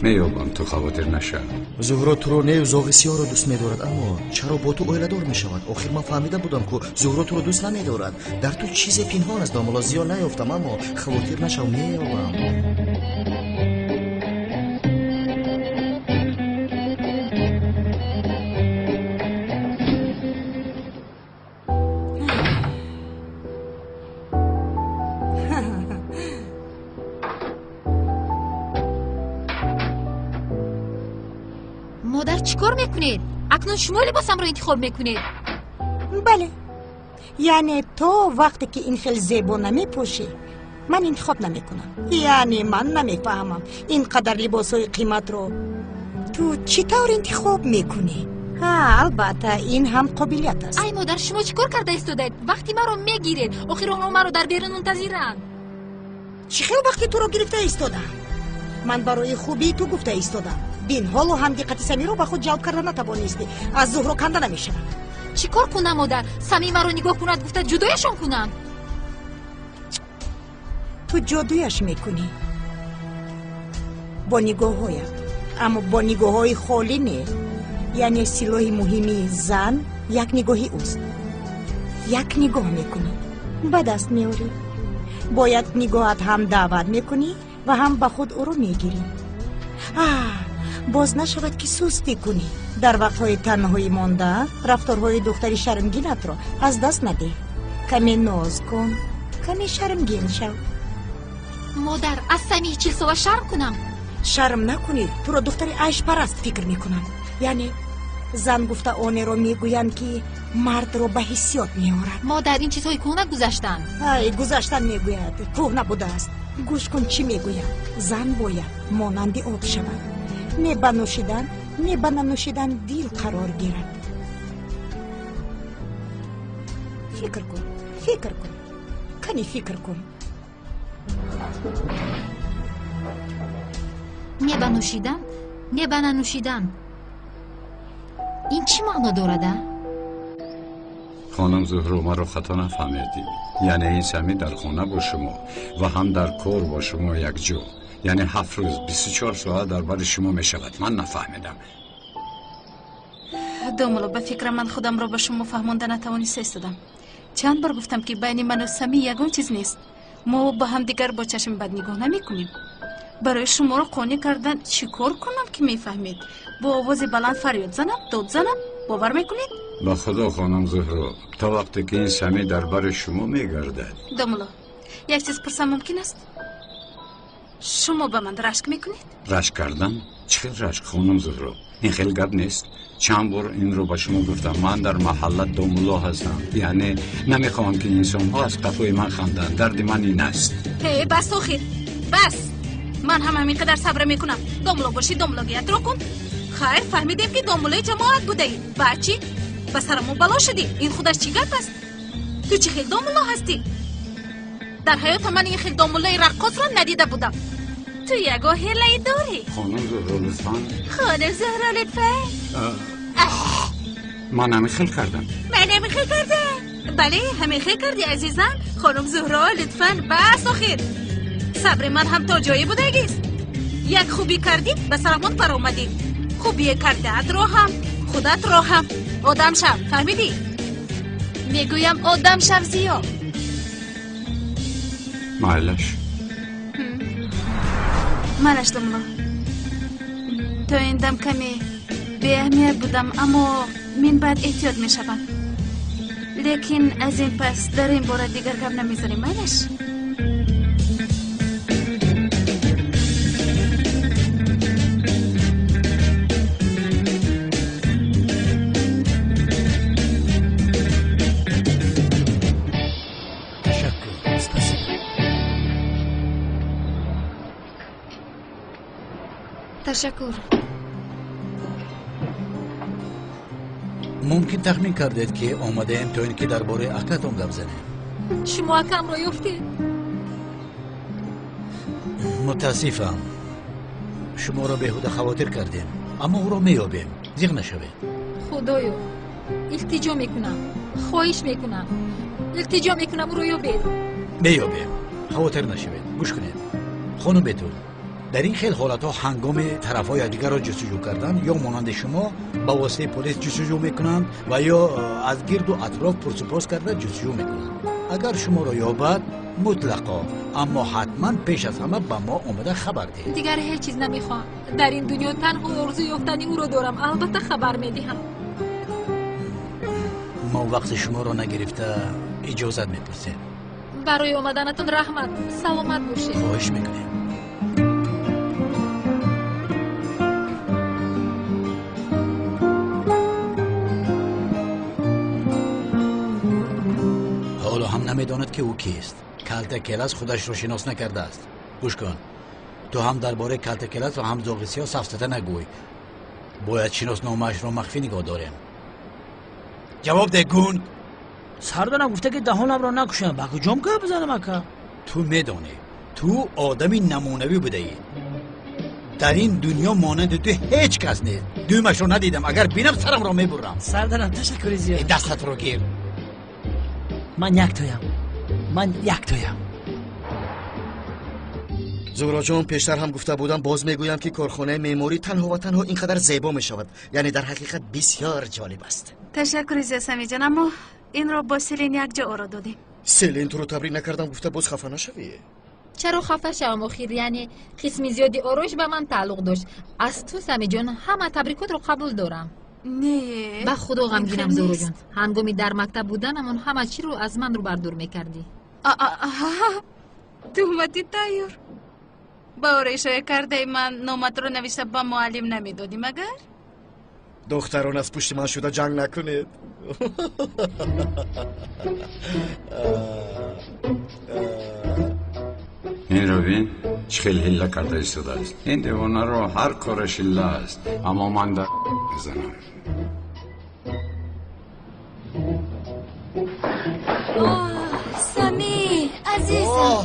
میابم تو خاطر نشه. زهرا تو رو نه زاغ سیاه رو دوست میدارد اما چرا با تو اویله دار میشود؟ آخر من فهمیده بودم که زهرا تو رو دوست نمیدارد. در تو چیز پنهان است. داملا زیاد نیافتم اما خاطر نشو میابم. مادر چیکار میکنید؟ اکنون شما لباسم رو انتخاب میکنید. بله یعنی تو وقتی که این خیلی زیبا نمیپوشی من انتخاب نمیکنم. یعنی من نمیفهمم اینقدر لباسای قیمت رو تو چطور انتخاب میکنی؟ البته این هم قابلیت است. ای مادر شما چیکار کرده ایستادید؟ وقتی من رو میگیرید آخر اونها من رو در بیرون منتظرن. چی خیلی وقتی تو رو گرفته ایستادم؟ من برای خوبی تو گفته ایستادم. بین حال و هم دقت سمی رو به خود جلب کرده نتوانستی. از زهرا کنده نمیشه. چیکار کنم مادر؟ سمی من رو نگاه کند گفته جدایشون کنم. تو جدایش میکنی با نگاه هایت اما با نگاه های خالی نه. یعنی سلاح مهمی زن یک نگاهی اوست. یک نگاه میکنی به دست میاری. باید نگاهت هم دعوت میکنی و هم به خود او رو میگیری. باز نشود که سستی کنی. در وقتهای تنهایی مانده رفتارهای دختری شرمگینت را از دست نده. کمی ناز کن، کمی شرمگین شو. مادر از سمی چیل سوا شرم کنم؟ شرم نکنی. تو را دختری عیش پرست فکر میکنن. یعنی زن گفته آنه را میگویند که مرد را به حسیات میارد. مادر این چیزهای کهنه گذشتن. گذشتن میگوید کهنه بوده است. گوش کن چی میگوید. زن باید مانند آب شود. نه به نوشیدن نه به ننوشیدن دیل قرار گیرد. فکر کن کنی فکر کن. نه به نوشیدن نه به ننوشیدن این چی معنا دارده؟ خانم زهرا ما رو خطا نفهمیدی. یعنی این سمی در خانه با شما و هم در کار با شما یک جو. یعنی 7 روز 24 ساعت در بر شما می شود. من نفهمیدم. داملا به فکر من خودم را به شما فهمانده نتوانسته ایستادم. چند بار گفتم که بین من و سمی یگان چیز نیست. ما با هم دیگر با چشم بد نگاه نمی کنیم. برای شما را قانع کردن چیکار کنم که میفهمید؟ با آواز بلند فریاد زنم، داد زنم؟ باور میکنید؟ با خدا خانم زهرا تا وقتی که این سمی در بر شما میگردد. داملا یک چیز پرسم ممکن است؟ شما به من رشک میکنید؟ رشک کردن؟ چه رشک خانم زهرا؟ این خیلی گپ نیست. چند بار این رو به شما گفتم. من در محله داملا هستم. یعنی نمیخوام که انسان ها از قفای من خندن. درد من این است. بس آخر بس. من هم همینقدر صبر میکنم. داملا باشی داملاگیت رو کن. خیر فهمیدیم که داملای جماعت بوده ای. بچی به سرمون بلا شدی. این خودش چی گپ است؟ تو چی خیلی داملا هستی؟ در حیات من این خیلی داملای رقاص را ندیده بودم. تو یگاه هیله داری. خانم زهرا لطفاً. خانم زهرا لطفاً. من همین خیل کردم. من همین خیل کردم. بله همین خیل کردی عزیزم. خانم زهرا لطفاً بس آخر. صبر من هم تا جایی بودگیست. یک خوبی کردی به سرمون پر آمدی. خوبی کردت رو هم خودت رو هم آدم شو. فهمیدی؟ میگویم آدم شو زیا. معلش منش دملا تا این دم کمی به اهمیت بودم اما من بعد احتیاط می شدم. лекин аз ин пас дар ин бора дигар гап намезанем, майлаш? تشکر. ممکن تخمین کردید که آمده ایم تا اینکه درباره اکاتون گپ زنیم. شما اکم رو یافتید؟ متاسفم. شما را بهوده خواطر کردیم، اما او را میابیم. زیغ نشوید. خدایا التجا میکنم، خواهش میکنم، التجا میکنم او رو یابید. میابیم. خواطر نشوید. گوش کنید. خانم بتون، در این خیل حالت ها هنگام طرف های دیگر را جستجو کردن یا مانند شما با واسطه پلیس جستجو میکنند و یا از گرد و اطراف پرسپوس کرده جستجو میکنند. اگر شما را یابد مطلقا، اما حتما پیش از همه با ما آمده خبر دهید. دیگر هیچ چیز نمیخوام. در این دنیا تنها آرزوی یافتن او را دارم. البته خبر میدهم. ما وقت شما را نگرفته اجازت میپرسیم. برای آمدنتون رحمت. سلامت باشید. خواهش میکنیم. حالا هم نمیداند که او کیست. کلت کلاس خودش رو شناس نکرده است. گوش کن. تو هم درباره کلت کلاس و هم زاغسی ها سفسته نگوی. باید شناس نامش رو مخفی نگاه داریم. جواب ده گون. سردارم گفته که دهانم را نکشم. با کجام که بزنم اکا؟ تو میدانی تو آدمی نمونوی بوده ای. در این دنیا مانند تو هیچ کس نیست. دومش رو ندیدم. اگر بینم سرم را میبرم. سردارم تشکر زیاد. دستت رو گیر. من یک تویم. زهرا جان، پیشتر هم گفته بودم، باز میگویم که کارخانه معماری تنها و تنها اینقدر زیبا میشود. یعنی در حقیقت بسیار جالب است. تشکر زیاد سمی جان، اما این را با سیلین یک جا آرا دادیم. سیلین تو رو تبریک نکردم گفته باز خفه نشوی. چرا خفه شوم آخر؟ یعنی قسمی زیادی آرایش به من تعلق داشت. از تو سمی جان همه تبریکات رو قبول دارم. نه به خدا غمگینم زهرا جان. هنگامی در مکتب بودنمون همه چی رو از من رو بردور میکردی. تهمتی تایور. با آرایش‌های کرده من نامت رو نوشته با معلم نمیدادی مگر؟ دختران از پشت من شده جنگ نکنید. این رو بین چخیل هله کرده ایستاده است. این دیوانه رو هر کارش هله است، اما من در بزنم. سمی عزیزم،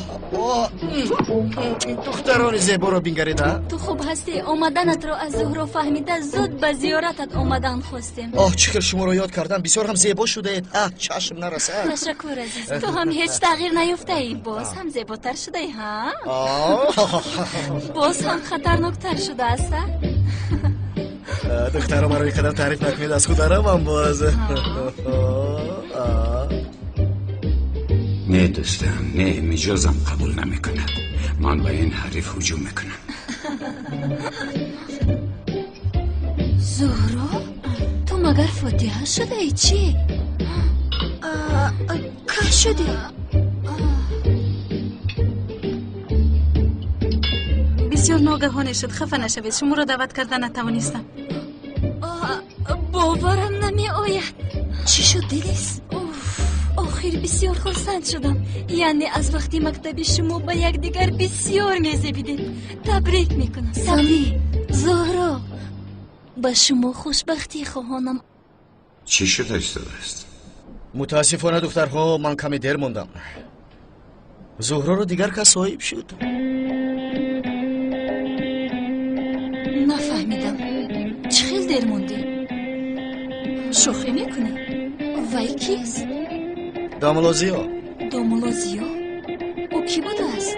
دختران زیبا رو بینگریده. تو خوب هستی؟ آمدنت رو از زهرا فهمیده زود به زیارتت آمدن خواستیم. چقدر شما رو یاد کردم، بسیار هم زیبا شده اید. چشم نرسه. تشکر عزیز. تو هم هیچ تغییر نیفته ای، باز هم زیباتر شده ای ها؟ باز هم خطرناکتر شده است. دخترم رو اینقدر تعریف نکنید، از خود دارم باز. نه دوستم، نه، مجازم قبول نمی کند. من به این حریف هجوم میکنم. زهرا، تو مگر فاتحه شده ای چی؟ که شدی؟ بسیار ناگهانی شد. خفه نشوید. شما را دعوت کردن نتوانستم. باورم نمی آید. چی شد دیلیس؟ آخر بسیار خرسند شدم. یعنی از وقتی مکتبی شما با یک دیگر بسیار میزیبیدید. تبریک میکنم. سمی، زهرا، با شما خوشبختی خواهانم. چی شده ایستاده است؟ متاسفانه دخترها، من کمی دیر موندم. زهرا رو دیگر که صاحب شد. نفهمیدم. چه خیلی دیر موندی؟ شوخی میکنی؟ وای کیست؟ داملوزیا. داملوزیا؟ او کی بوده است؟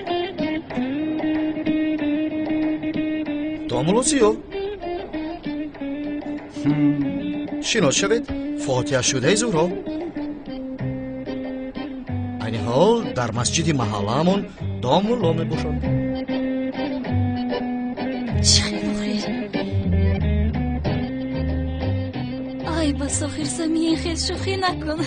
داملوزیا؟ شناس شوید؟ فاتحه شده زهرا. این حال در مسجد محله‌مون داملا میباشد. چه خیلی خیر. ای بس آخر سمی این خیلی شوخی نکن.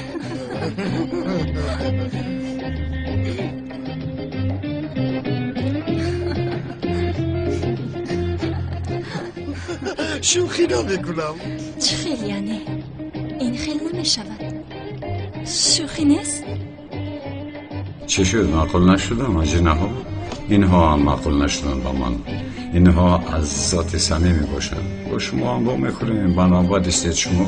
شوخی نمیکنم. چه خیلی یعنی؟ این خیلی نمیشود. شوخی نیست؟ چی شد؟ معقول نشدم اجنه ها؟ اینها هم معقول نشدن با من. اینها از ذات صمیمی باشند. با شما هم با میخوریم بنابرای استید شما.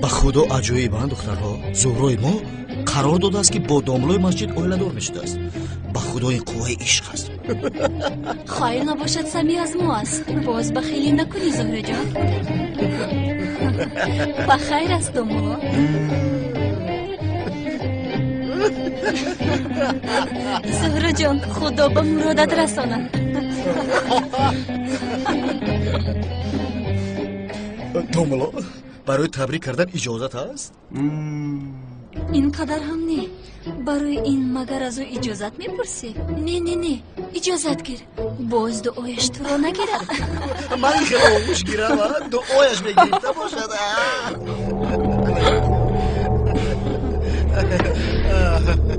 به خدا عجایبند دخترها. زهرای ما قرار داده است که با داملای مسجد اویلدار میشده است. به خدا این قوه عشق است. خیر نباشد سمی از ما است. باز بخیلی نکنی زهره جان. بخیر است داملا. زهره جان خدا به مرادت رساند. داملا برای تبریک کردن اجازت هست؟ اینقدر هم نه. برای این مگر از او اجازت میپرسی؟ نه اجازت گیر. باز دعایش تو را نگیرد. من خیلی آموش گیرم دعایش بگیرده باشد.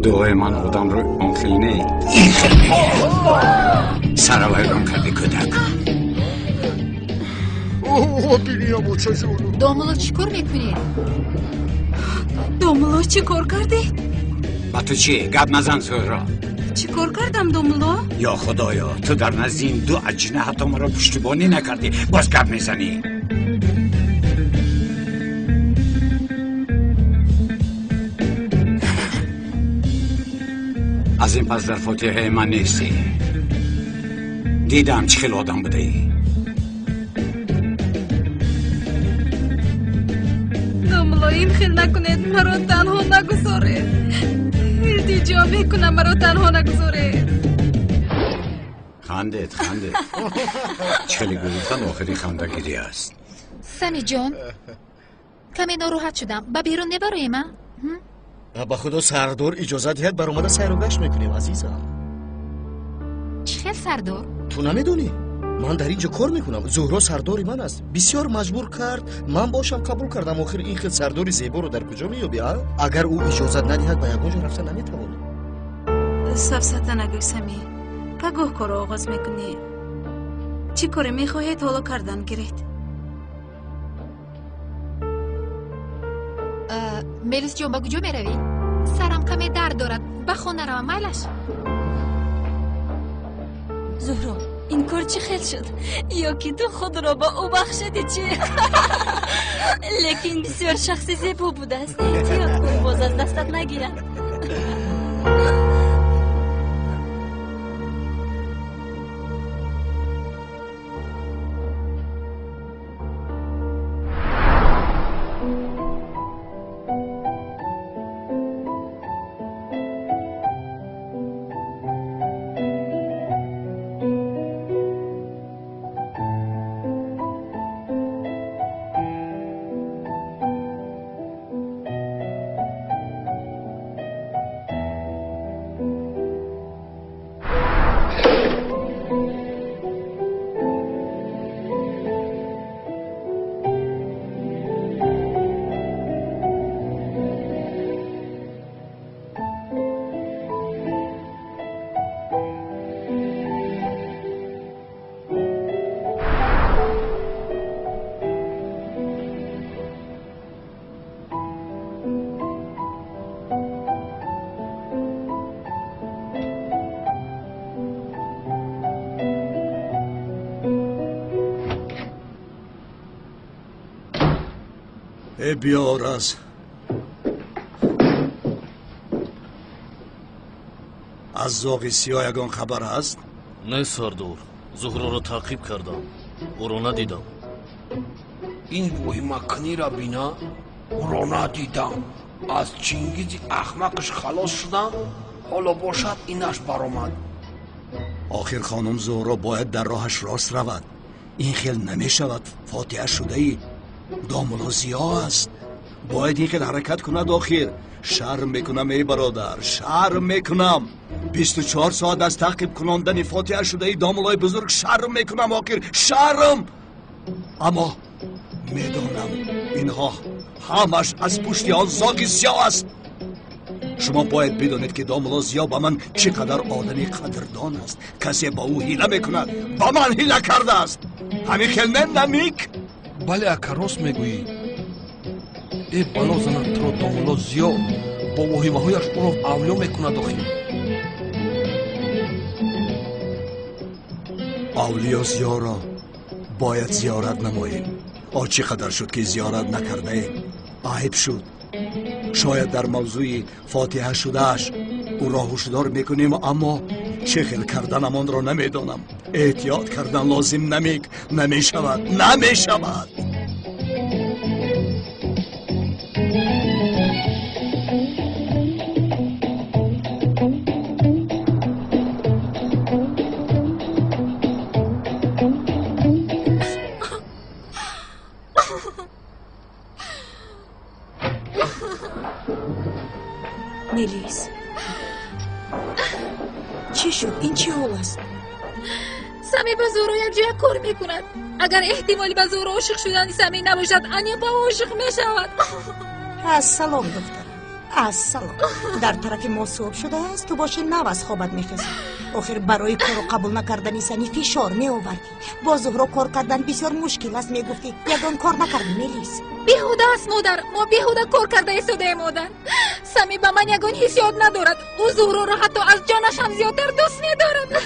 دعای من آدم رو آنخیل نه این خیلی سرالایران کرده کدک. دوملو چی کار میکنی؟ دوملو چی کار کردی؟ با تو چی؟ گپ نزن زهرا. چی کار کردم دوملو؟ یا خدایا تو در نزد این دو اجنه حتی مرا پشتیبانی نکردی باز گپ میزنی. از این پس در فاتحه من نیستی. دیدم چه خیلی آدم بوده ای. دوملو این خیلی نکنید مرا تنها نگذاره. التجا میکنم مرا تنها نگذاره. خندید چه خیلی گفتن آخری خندگیری است. سمی جان کمی ناراحت شدم. با بیرون نبرای من؟ به خدا سردار اجازه دهد بر اومده سیر و گشت میکنیم عزیزم. چه سردار؟ تو نمیدونی من در اینجا کار میکنم. زهرا سرداری من است. بسیار مجبور کرد من باشم قبول کردم. آخر این خیلی سرداری زیبا رو در کجا میابی؟ اگر او اجازه ندهد به یگان جا رفتن نمیتوانی. سفسطه نگوی سمی. پگاه کار آغاز میکنی؟ چی کاری میخواهید حالا کردن گیرید؟ ملیس جان با کجا میروی؟ سرم کمی درد دارد. به خانه روم میلش. زهرا این کار چی خیل شد؟ یا که تو خود را با او بخشدی چی؟ لیکن بسیار شخصی زیبا بوده است. احتیاط کن باز از دستت نگیرد. بیار از زاغی سیاه یگان خبر هست؟ نه سردار زهرا را تعقیب کردم او را ندیدم. این بوی مکنی را بینا او را ندیدم. از چینگیزی احمقش خلاص شدم. حالا باشد اینش برآمد. آخر خانم زهرا باید در راهش راست رود. این خیل نمی شود. فاتحه شده ای داملا زیاه است. باید این خیل حرکت کند. آخر شرم میکنم ای برادر، شرم میکنم. 24 ساعت از تعقیب کناندن فاتحه شده ای داملای بزرگ شرم میکنم. آخر شرم. اما میدانم اینها همش از پشت آن زاغ سیاه است. شما باید بدونید که داملا زیا با من چقدر آدمی قدردان است. کسی با او حیله میکند، با من حیله کرده است. همین خیل نمیک؟ بله اکا راست میگویی. ای بالا زنم تو داملا زیا با وحیمه هایش او را اولیا میکند آخی. اولیا زیا را باید زیارت نماییم. چقدر شد که زیارت نکرده ایم. عیب شد. شاید در موضوع فاتحه شدهش او را هشدار میکنیم، اما چه خیل کردنمان را نمیدانم. احتیاط کردن لازم نمیشود. ملیس چی شد؟ این چی حال است؟ سمی با زورو یک جای کار میکند. اگر احتمالی با زورو عاشق شدن سمی نباشد، انیا با عاشق میشود. السلام دختر، السلام. در طرف ما صبح شده است، تو باشی نو از خوابت میخیزی. آخر برای کارو قبول نکردنی سمی فشار میآوردی. با زهرا کار کردن بسیار مشکل است میگفتی. یگان کار نکردی ملیس. بیهوده است مادر، ما بیهوده کار کرده ایستاده مادر. سمی با من یگان حس یاد ندارد. او زهرا را حتی از جانش هم زیادتر دوست میدارد.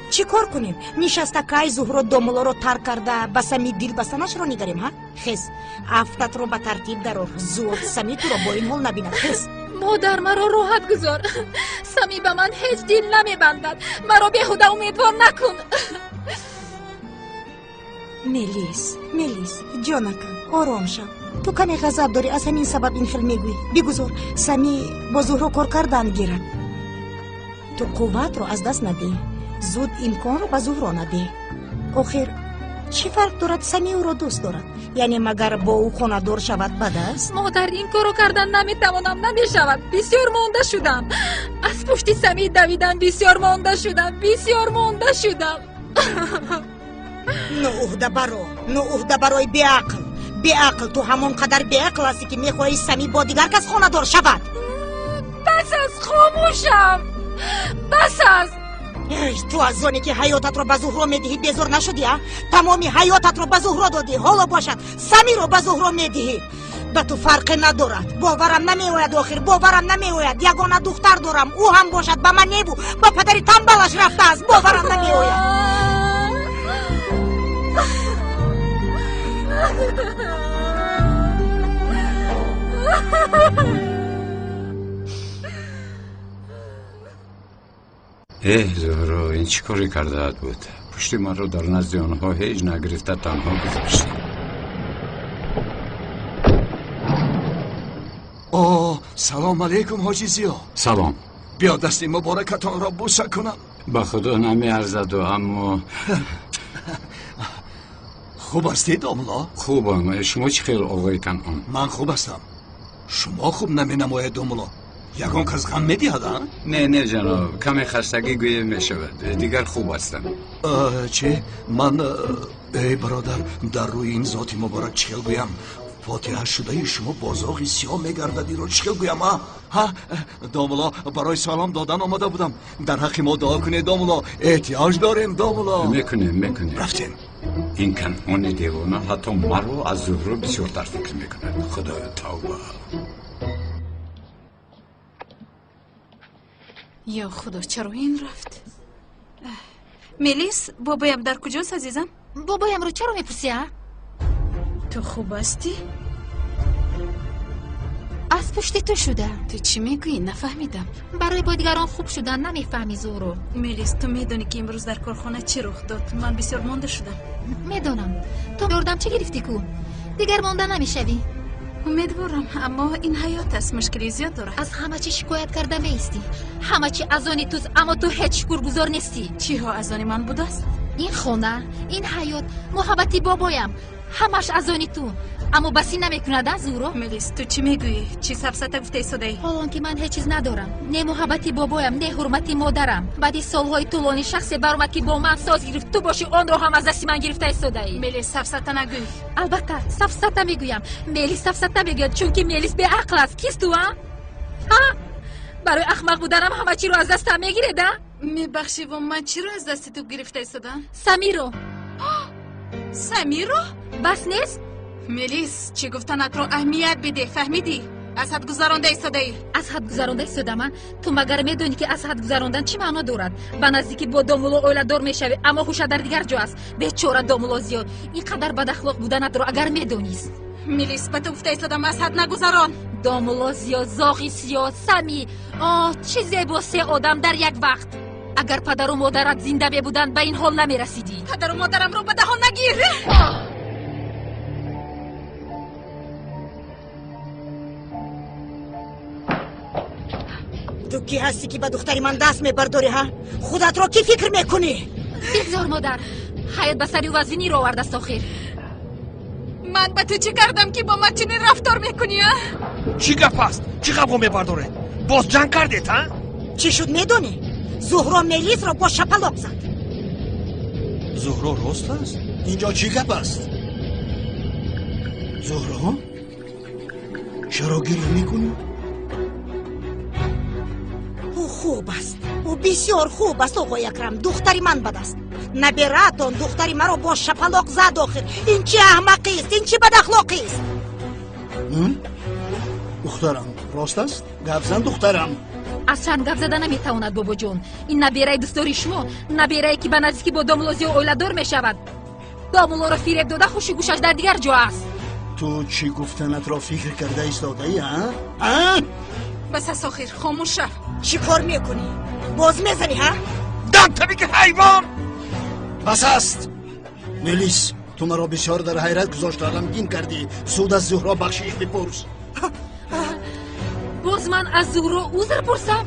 چی کار کنیم؟ نشسته که زهرا داملا رو ترک کرده با سمی دل بستنش رو نگریم ها؟ خیز افتت رو به ترتیب درار. زود سمی تو رو با این حال نبیند. خیز مادر مرا راحت گذار. سمی به من هیچ دل نمیبندد. مرا بیهوده امیدوار نکن. ملیس جانکم آرام شو. تو کمی غضب داری، از همین سبب این خیل میگویی. بگذار سمی با زهرا کار کردن گیرد. تو قوت رو از دست نده. زود امکان رو به زهرا نده. آخر چی فرق دارد؟ سمی او رو دوست دارد. یعنی مگر با او خانه دار شود بد است؟ مادر این کارو کردن نمیتوانم، نمیشود. بسیار مانده شدم. از پشت سمی دویدن بسیار مانده شدم. نوعده برای بیعقل. تو همون قدر بیعقل هستی که میخواهی سمی با دیگر کس خانه دار شود. بس از خاموشم. تو از آنی که حیاتت رو به زهرا میدهی بیزار نشدی ها؟ تمامی حیاتت رو به زهرا دادی، حالا باشد سمی رو به زهرا میدهی. به تو فرق ندارد. باورم نمیآید. آخر باورم نمیآید. یگانه دختر دارم، او هم باشد به من نیبو با پدری تنبلش رفته است. باورم نمیآید. زهرا این چی کاری کرده بود؟ پشت من رو در نزد آنها هیچ نگرفته تنها گذاشت. سلام علیکم حاجی زیا. سلام. بیا دست مبارکتان را بوسه کنم. به خدا نمی ارزد و اما خوب هستی داملا؟ خوبم. شما چی خیلی آقای کنعان؟ من خوب هستم. شما خوب نمی نماید داملا. یگان کس غم می دهد؟ نه جناب، کمی خستگی گویه می شود. دیگر خوب هستم. چه؟ من ای برادر در روی این ذات مبارک چیل گویم؟ فاتحه شده شما بازاقی سیاه میگرددی رو چیل گویم ها؟ داملا برای سلام دادن آمده بودم. در حق ما دعا کنید داملا. احتیاج داریم داملا. میکنیم. رفتیم. این کنعان دیوانه حتی مرا از زهرا بسیارتر فکر میکند. خدا توبه. یا خدا چرا این رفت؟ ملیس بابایم در کجاست عزیزم؟ بابایم رو چرا میپرسی؟ تو خوب هستی؟ از پشت تو شده. تو چی میگویی؟ نفهمیدم. برای با دیگران خوب شدن نمیفهمی زهرا. ملیس تو میدونی که امروز در کارخانه چی رخ داد؟ من بسیار مانده شدم. میدونم. تو یاردم چه گرفتی کو؟ دیگر مانده نمیشوی. امیدوارم، اما این حیات است، مشکلی زیاد داره. از همه چی شکایت کرده میستی. همه چی از آن توست، اما تو هیچ شکرگزار نیستی. چی ها از آن من بوده است؟ این خونه، این حیات، محبتی بابایم همش از آنی تو. اما بسی نمیکند زورو. ملیس تو چی میگویی؟ چی سفسطه گفته ایستاده‌ای؟ حالان که من هیچ چیز ندارم، نه محبتی بابایم نه حرمتی مادرم. بعد سالهای طولانی شخصی برآمد که با من ساز گرفت، تو باشی آن رو هم از دست من گرفته ایستاده‌ای. ملیس سفسطه نگوی. البته سفسطه میگویم. ملیس سفسطه میگوید چون که ملیس به عقل است. کیست تو ها؟ برای احمق بودنم همه چی رو از دستم میگیره ده؟ میبخشی و من چی رو از دست تو گرفته ایستادم؟ سمیرو. سمیرو؟ بس نیست؟ ملیس چی گفتنت رو اهمیت بده، فهمیدی؟ از حد گذرانده ایستاده‌ای. از حد گذرانده ایستادم؟ تو مگر میدونی که از حد گذراندن چی معنا دارد؟ به نزدیکی با دامولو اولادار میشوی اما هوش در دیگر جا است. بیچاره دامولو زیاد. اینقدر بد اخلاق بودنت رو اگر میدونیست. ملیس به تو گفته ایستادم از حد نگذران. دامولو زیاد، زاغی سیاد، سمی. چه زیبا سه آدم در یک وقت. اگر پدر و مادرت زنده بودند به این حال نمیرسیدی. پدر و مادرم رو به دهان نگیر. تو کی هستی که به دختری من دست میبرداری ها؟ خودت رو کی فکر میکنی؟ بگذار مادر، حیات به سری وزینی رو آورده است آخر. من به تو چی کردم که با من چنین رفتار میکنی ها؟ چی گپ است؟ چی گپ میبرداره؟ باز جنگ کردید ها؟ چی شد میدونی؟ زهرا ملیس رو با شپلق زد. زهرا راست است؟ اینجا چی گپ است؟ زهرا؟ چرا گریه میکنی؟ او خوب است، او بسیار خوب است آقای اکرم. دختری من بد است. نبراتون دختری مرا با شپلق زد آخر. این چی احمقی است؟ این چی بد اخلاقی است؟ دخترم راست است؟ گپ زن دخترم. از چند گپ زدن نمیتواند بابا جون. این نبیره دوستداری شما، نبیره که به نزدیکی با دامولوزی و اولادار میشود. دامولو را فریب داده خوشی گوشش در دیگر جا است. تو چی گفتنت را فکر کرده ایستاده ای ها؟ بس از آخر خاموش شو. چی کار میکنی؟ باز میزنی ها؟ دم تبی که حیوان. بس است. ملیس تو مرا بسیار در حیرت گذاشت، غمگین کردی. سود از زهرا بخشیش بپرس. باز من از زهرا عذر پرسم؟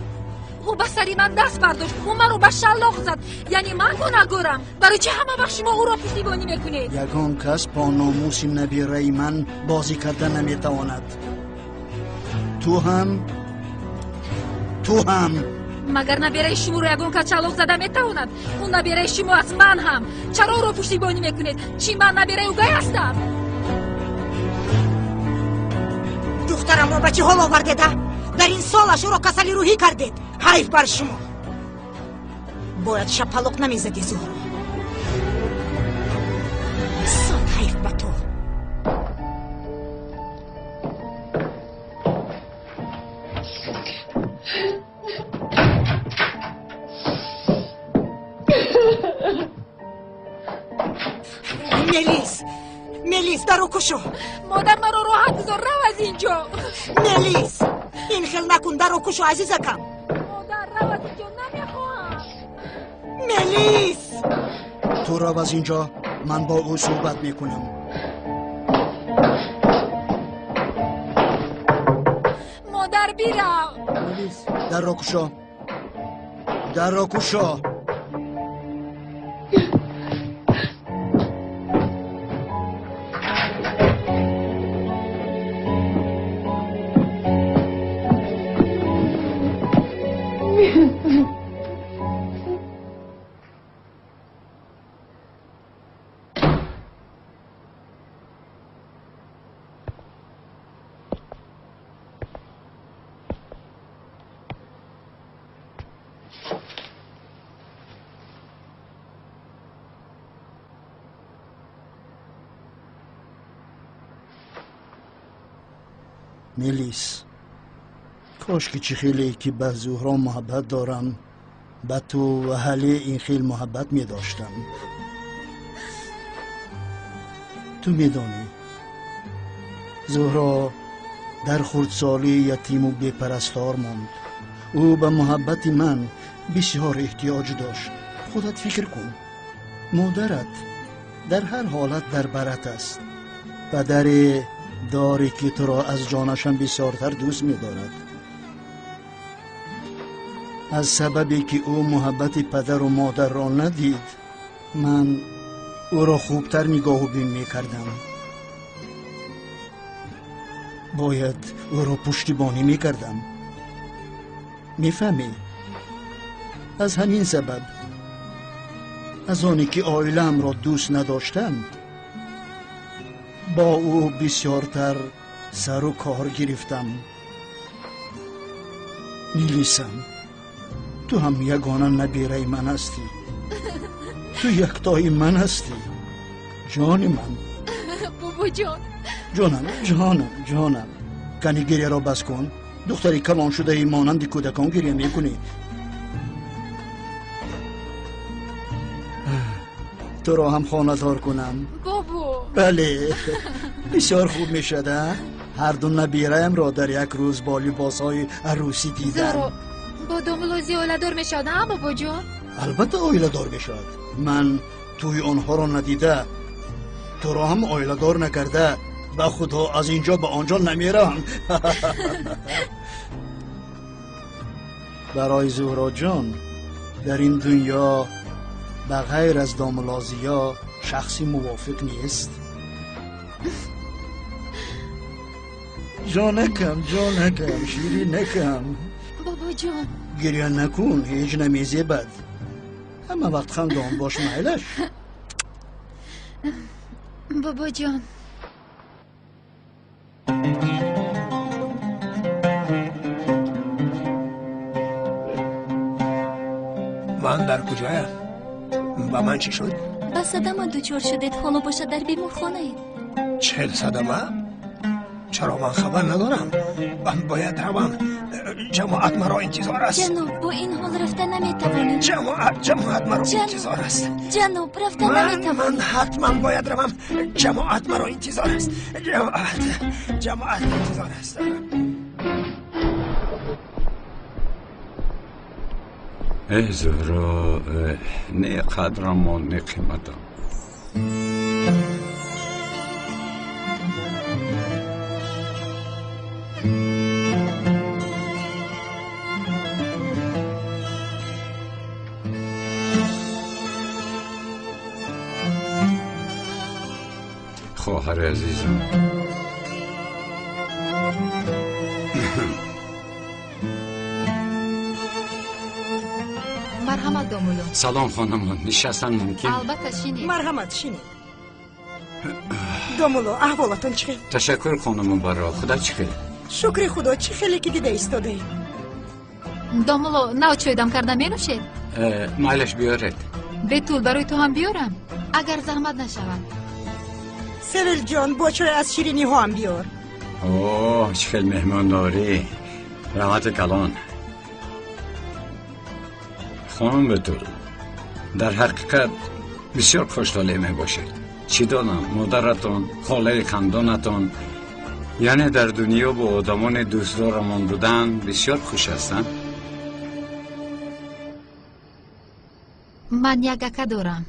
او به سری من دست برداشت، او من رو به شلاق زد. یعنی من گناهکارم. برای چه همه وقت شما او را پشتیبانی میکنید؟ یگان کس با ناموس نبیره من بازی کردن نمیتواند. تو هم مگر نبیره شما رو یگان کس شلاق زده میتواند؟ اون نبیره شما از من هم. چرا او را پشتیبانی میکنید؟ چی من نبیره او گای هستم؟ دخترم را به چه حال آورده ده؟ در این سالش او را کسلی روحی کردید. حیف بر شما. باید شپلق نمیزدی زهرا. صد حیف به تو. ملیس درو کشو. مادر مرا راحت گذار، رو از اینجا. ملیس این خیل نکن، درو کشو عزیزکم. مادر رو از اینجا نمیخواهم. ملیس تو رو از اینجا، من با او صحبت میکنم. مادر بیرم. ملیس در رو کشو، در رو کشو. ملیس کاش که چی خیلی که به زهرا محبت دارم به تو و اهل این خیل محبت می داشتم. تو می دانی زهرا در خردسالی یتیم و بیپرستار ماند. او به محبت من بسیار احتیاج داشت. خودت فکر کن، مادرت در هر حالت در برت است. پدر داری که تو را از جانشان بسیارتر دوست می دارد. از سببی که او محبت پدر و مادر را ندید من او را خوبتر نگاه و بین میکردم. باید او را پشتیبانی میکردم. میفهمی؟ از همین سبب از آنی که عائله‌ام را دوست نداشتم با او بسیارتر سر و کار گرفتم. میلیسم، تو هم یگانه نبیره من هستی. تو یکتای من هستی. جان من. بابا جان. جانم کنی گریه را بس کن. دختری کلان شده ای مانند کودکان گریه میکنی. تو را هم خانه‌دار کنم. بابا. بله بسیار خوب میشده. هر دو نبیره‌ام را در یک روز با لباس‌های عروسی دیدم. زارو با دومولوزی اولادور میشد ها بابا جان؟ البته اولادور میشد. من توی آنها را ندیده، تو را هم اولادور نکرده. به خدا از اینجا به آنجا نمیرم. برای زهرا جان در این دنیا به غیر از داملازیا شخصی موافق نیست. جانکم شیری نکم. بابا جان گریه نکن، هیچ نمیزه بد. همه وقت خندان باش مایلش. بابا جان من در کجایم؟ با من چی شد؟ با صدمه دوچار شدید خانه باشه در بیمارخانه اید. 40 صدمه؟ چرا من خبر ندارم؟ من باید روم. جماعت مرا انتظار است. جناب با این حال رفتن نمیتوانیم. جماعت مرا انتظار است. جناب رفتن نمیتوانیم. من حتما باید روم. جماعت مرا انتظار است. جماعت انتظار است. ای زهرا، نه قدرم و نه قیمتم. خواهر عزیزم، مرحمت دومولو. سلام خانم، نشستن ممکن؟ البته شینی. مرحمت شینی. دومولو احوالتون چی؟ تشکر خانم برا. خدا چی خیلی؟ شکر خدا. چی خیلی که دیده ایستاده؟ دومولو نو چویدم کردم مینوشید؟ مایلش بیارید. به طول برای تو هم بیارم اگر زحمت نشود. سویل جان با چای از شیرینی ها هم بیار. اوه چه خیلی مهمان داری. رحمت کلان. خانم بطول، در حقیقت بسیار خوشحالی می باشید. چی دانم مادرتون، خاله خاندانتون، یعنی در دنیا با آدمان دوستدارمان بودن بسیار خوش هستن. من یک اکا دارم.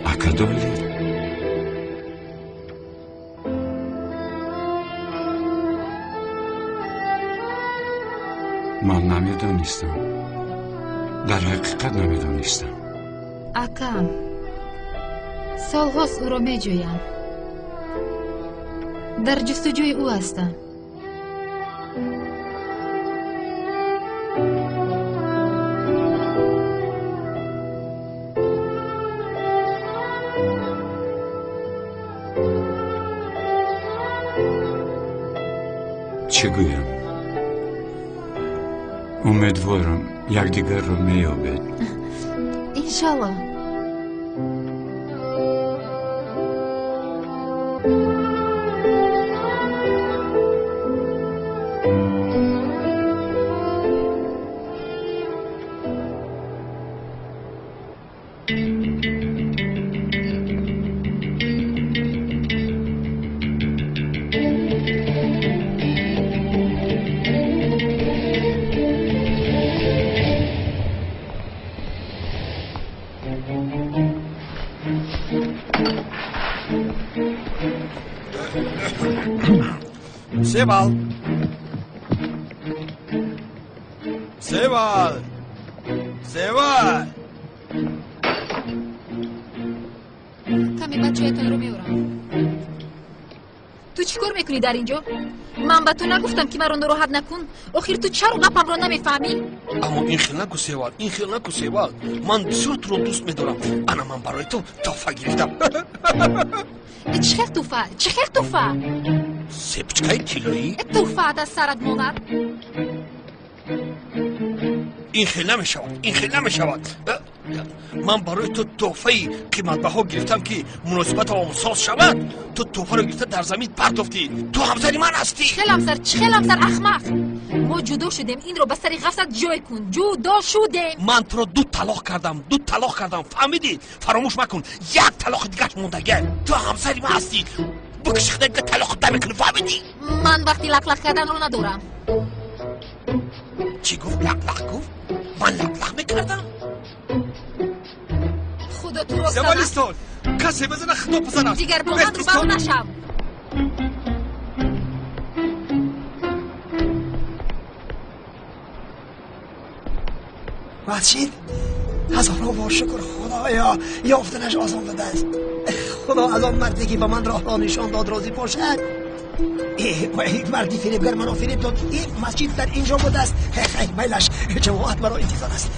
اکا داری؟ من نمیدونستم. در حقیقت نمیدونستم. اکام سالهاست او را میجویم. در جستجوی او هستم. چه گویم؟ امیدوارم یکدیگر رو میابید. انشالله. سیوال سیوال کمی بچه‌تون رو میبرم. تو چیکار میکنی در اینجا؟ من به تو نگفتم که من رو ناراحت نکن. آخر تو چرا گپم رو نمیفهمی؟ اما این خیلی نگو سیوال، این خیلی نگو سیوال. من بسیار تو رو دوست میدارم. انا من برای تو تحفه گرفتم. چه خیلی توفه؟ چه خیلی توفه؟ سپچکای کیلویی؟ توفه از سرت مونر؟ این خیلی نمیشود، این خیلی نمیشود. من برای تو تحفه قیمت بها گرفتم که مناسبت آموزساز شود. تو تحفه رو گرفته در زمین پرتافتی. تو همسری من هستی. چه همسر احمق. ما جدا شدیم، این رو به سر غفلت جای کن. جدا شدیم. من تو رو دو طلاق کردم فهمیدی؟ فراموش مکن، یک طلاق دیگه موندگه. تو همسری من هستی. بکش خدا دیگه طلاق نمیکنی، فهمیدی؟ من وقتی لق کردن رو ندارم. چی گفت؟ لق گفت؟ من لق میکردم؟ خدا تو رو سوالیستون کسی بزنه خدا بزنم. دیگر با من رو باو نشم. مسجد هزاران بار شکر خدایا یافتنش آسان بده است. خدا از آن مردی که به من راه را نشان داد راضی باشد. این مردی فریبگر منو فریب داد. این مسجد در اینجا بوده است. خیلی میلش جماعت مرا انتظار است.